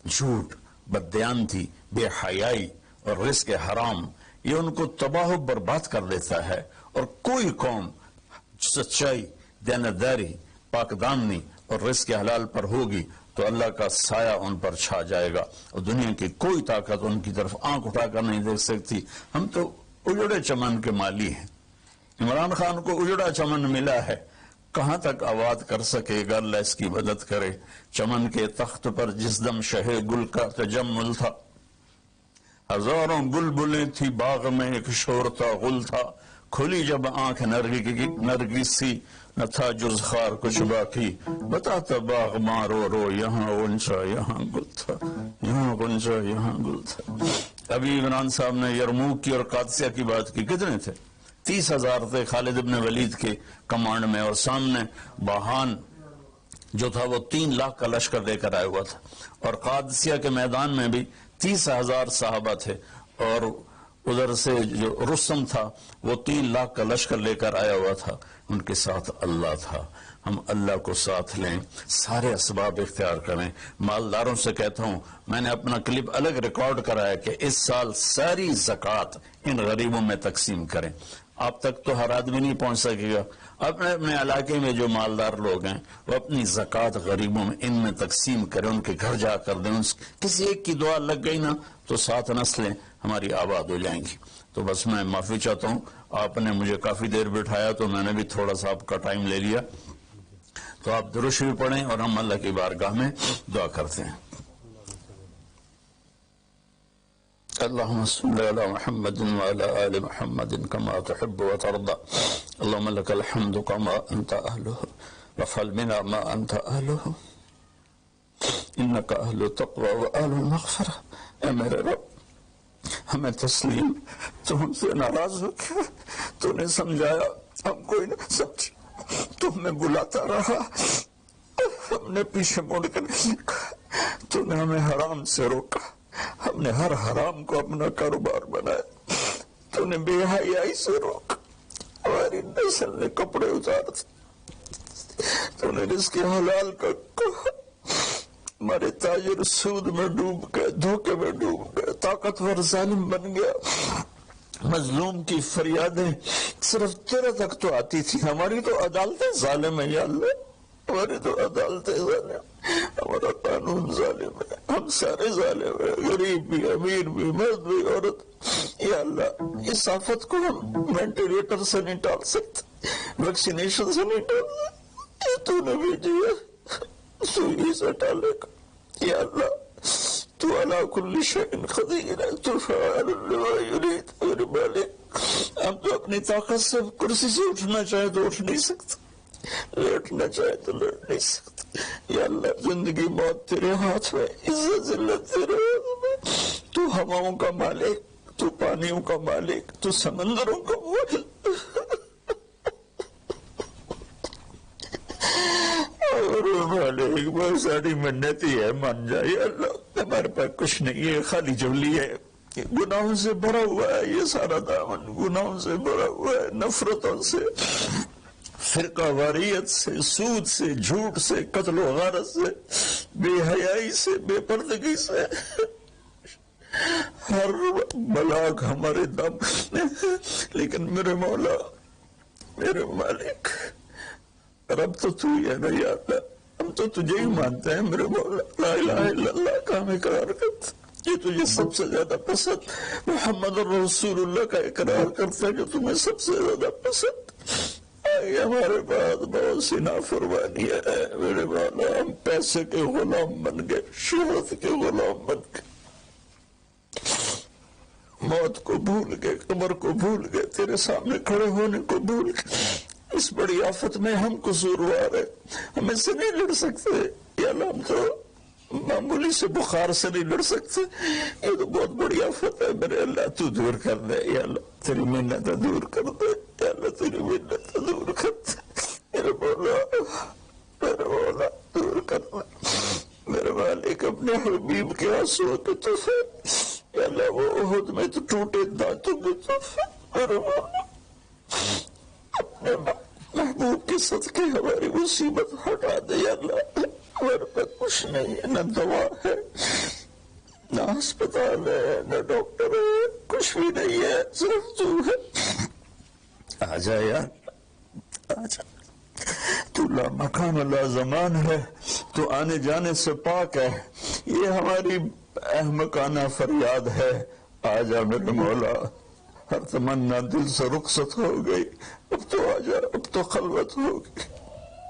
جھوٹ، بددیانتی، بے حیائی اور رزق حرام یہ ان کو تباہ و برباد کر دیتا ہے، اور کوئی قوم سچائی، دیانتداری، پاکدامنی اور رزق حلال پر ہوگی تو اللہ کا سایہ ان پر چھا جائے گا، اور دنیا کی کوئی طاقت ان کی طرف آنکھ اٹھا کر نہیں دیکھ سکتی۔ ہم تو اجڑے چمن کے مالی ہیں، عمران خان کو اجڑا چمن ملا ہے، کہاں تک آباد کر سکے گا، اللہ اس کی مدد کرے۔ چمن کے تخت پر جس دم شہ گل کا تجمل تھا، ہزاروں بلبلیں تھی باغ میں، ایک شور تھا غل تھا، کھلی جب آنکھ نرگس سی، نہ تھا جز خار کچھ باقی، بتاتا باغ ماں رو رو، یہاں غنچہ یہاں گل تھا، یہاں غنچہ یہاں گل تھا۔ ابھی عمران صاحب نے یرموک کی اور قادسیہ کی بات کی، کتنے تھے؟ 30,000 تھے خالد ابن ولید کے کمانڈ میں، اور سامنے باہان جو تھا وہ 3 لاکھ کا لشکر لے کر آیا ہوا تھا، اور قادسیہ کے میدان میں بھی 30,000 صحابہ تھے، اور ادھر سے جو رستم تھا وہ 3 لاکھ کا لشکر لے کر آیا ہوا تھا، ان کے ساتھ اللہ تھا۔ ہم اللہ کو ساتھ لیں، سارے اسباب اختیار کریں۔ مالداروں سے کہتا ہوں، میں نے اپنا کلپ الگ ریکارڈ کرایا کہ اس سال ساری زکوٰۃ ان غریبوں میں تقسیم کریں۔ آپ تک تو ہر آدمی نہیں پہنچ سکے گا، اپنے اپنے علاقے میں جو مالدار لوگ ہیں وہ اپنی زکوٰۃ غریبوں میں ان میں تقسیم کریں، ان کے گھر جا کر دیں۔ کسی ایک کی دعا لگ گئی نا تو 7 نسلیں ہماری آباد ہو جائیں گی۔ تو بس میں معافی چاہتا ہوں، آپ نے مجھے کافی دیر بٹھایا تو میں نے بھی تھوڑا سا آپ کا ٹائم لے لیا، تو آپ درود شریف پڑھیں اور ہم اللہ کی بارگاہ میں دعا کرتے ہیں۔ اللهم صل على محمد وعلى آل محمد كما تحب وترضى اللهم لك الحمد كما أنت أهله وافعل بنا ما أنت أهله إنك أهل التقوى وأهل المغفرة۔ اے میرے رب، ہمیں تسلیم، تو ہم سے ناراض ہو گیا، تو نے سمجھایا ہم کوئی نہ سمجھ، تو ہمیں بلاتا رہا، ہم نے پیچھے مڑ کر نہیں دیکھا، تو نے ہمیں حرام سے روکا، ہم نے ہر حرام کو اپنا کاروبار بنایا، تو نے بے حیائی سے روکا، ہماری نسل نے کپڑے اتار دیے، تو نے رزق حلال کا کہا، ہمارے تاجر سود میں ڈوب گئے، دھوکے میں ڈوب گئے، طاقتور ظالم بن گیا، مظلوم کی فریادیں صرف تیرے تک تو آتی تھی، ہماری تو عدالتیں ظالم ہیں یا اللہ، ہماری تو عدالتیں ظالم، ہمارا قانون ظالم ہے، ہم سارے ظالم ہیں، غریب بھی، امیر بھی، مرد بھی، عورت۔ یا اللہ، اس آفت کو ہم وینٹیلیٹر سے نہیں ٹال سکتے، ویکسینیشن سے نہیں ٹال سکتے، یہ تو نے بھیجی ہے، تو ہی سے ٹالے گا۔ یا اللہ، تو علی کل شیء قدیر ہے، تو فعال لما یرید۔ میرے مالک، ہم تو اپنی طاقت سے کرسی سے اٹھنا چاہے تو اٹھ نہیں سکتے، لیٹنا چاہے تو لیٹ نہیں سکتے۔ یا اللہ، زندگی موت تیرے ہاتھ میں، عزت ذلت تیرے ہاتھ میں، تو ہواؤں کا مالک، تو پانیوں کا مالک، تو سمندروں کا مالک۔ اور مالک بہت ساری منتی ہے، مان جائے اللہ، ہمارے پاس کچھ نہیں ہے، خالی جولی ہے، گناہوں سے بھرا ہوا ہے یہ سارا دامن، گناہوں سے بھرا ہوا ہے، نفرتوں سے، فرقہ واریت سے، سود سے، جھوٹ سے، قتل و غارت سے، بے حیائی سے، بے پردگی سے، ہر بلاک ہمارے دم، لیکن میرے مولا، میرے مالک، رب تو تو ہی ہے نا یا اللہ، ہم تو تجھے ہی مانتے ہیں میرے مولا، لا الہ الا اللہ کا ہم اقرار کرتے، یہ تجھے سب سے زیادہ پسند، محمد رسول اللہ کا اقرار کرتا ہے کہ تمہیں سب سے زیادہ پسند۔ ہمارے پاس بہت سی نافرمانی ہے میرے مولا، ہم پیسے کے غلام بن گئے، شہرت کے غلام بن گئے، موت کو بھول گئے، قبر کو بھول گئے، تیرے سامنے کھڑے ہونے کو بھول گئے۔ اس بڑی آفت میں ہم قصوروار ہیں، ہم اس سے نہیں لڑ سکتے یا اللہ، ہم تو معمولی سے بخار سے نہیں لڑ سکتے، یہ تو بہت بڑی آفت ہے میرے اللہ، تو دور کر دے یا اللہ، تیری منت دور کر دے یا اللہ، تیری منت دور کر دے میرے مولا، میرے مولا، دور کر دے میرے مالک، اپنے حبیب کے آنسو کے تحفے یا اللہ، وہ احد میں تو ٹوٹے دانتوں کے تحفے میرے مولا، اپنے محبوب کے صدقے ہماری مصیبت ہٹا دے یا اللہ، ہمارے پاس کچھ نہیں ہے، نہ دوا ہے، نہ ہسپتال ہے، نہ ڈاکٹر ہے، کچھ بھی نہیں ہے، صرف تو ہے، آ جا یار، آ جا، تو لا مکان لا زمان ہے، تو آنے جانے سے پاک ہے، یہ ہماری احمقانہ فریاد ہے، آ جا میرے مولا، ہر تمنا دل سے رخصت ہو گئی، اب تو آ جا، اب تو خلوت ہوگی،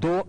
2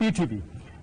PTV,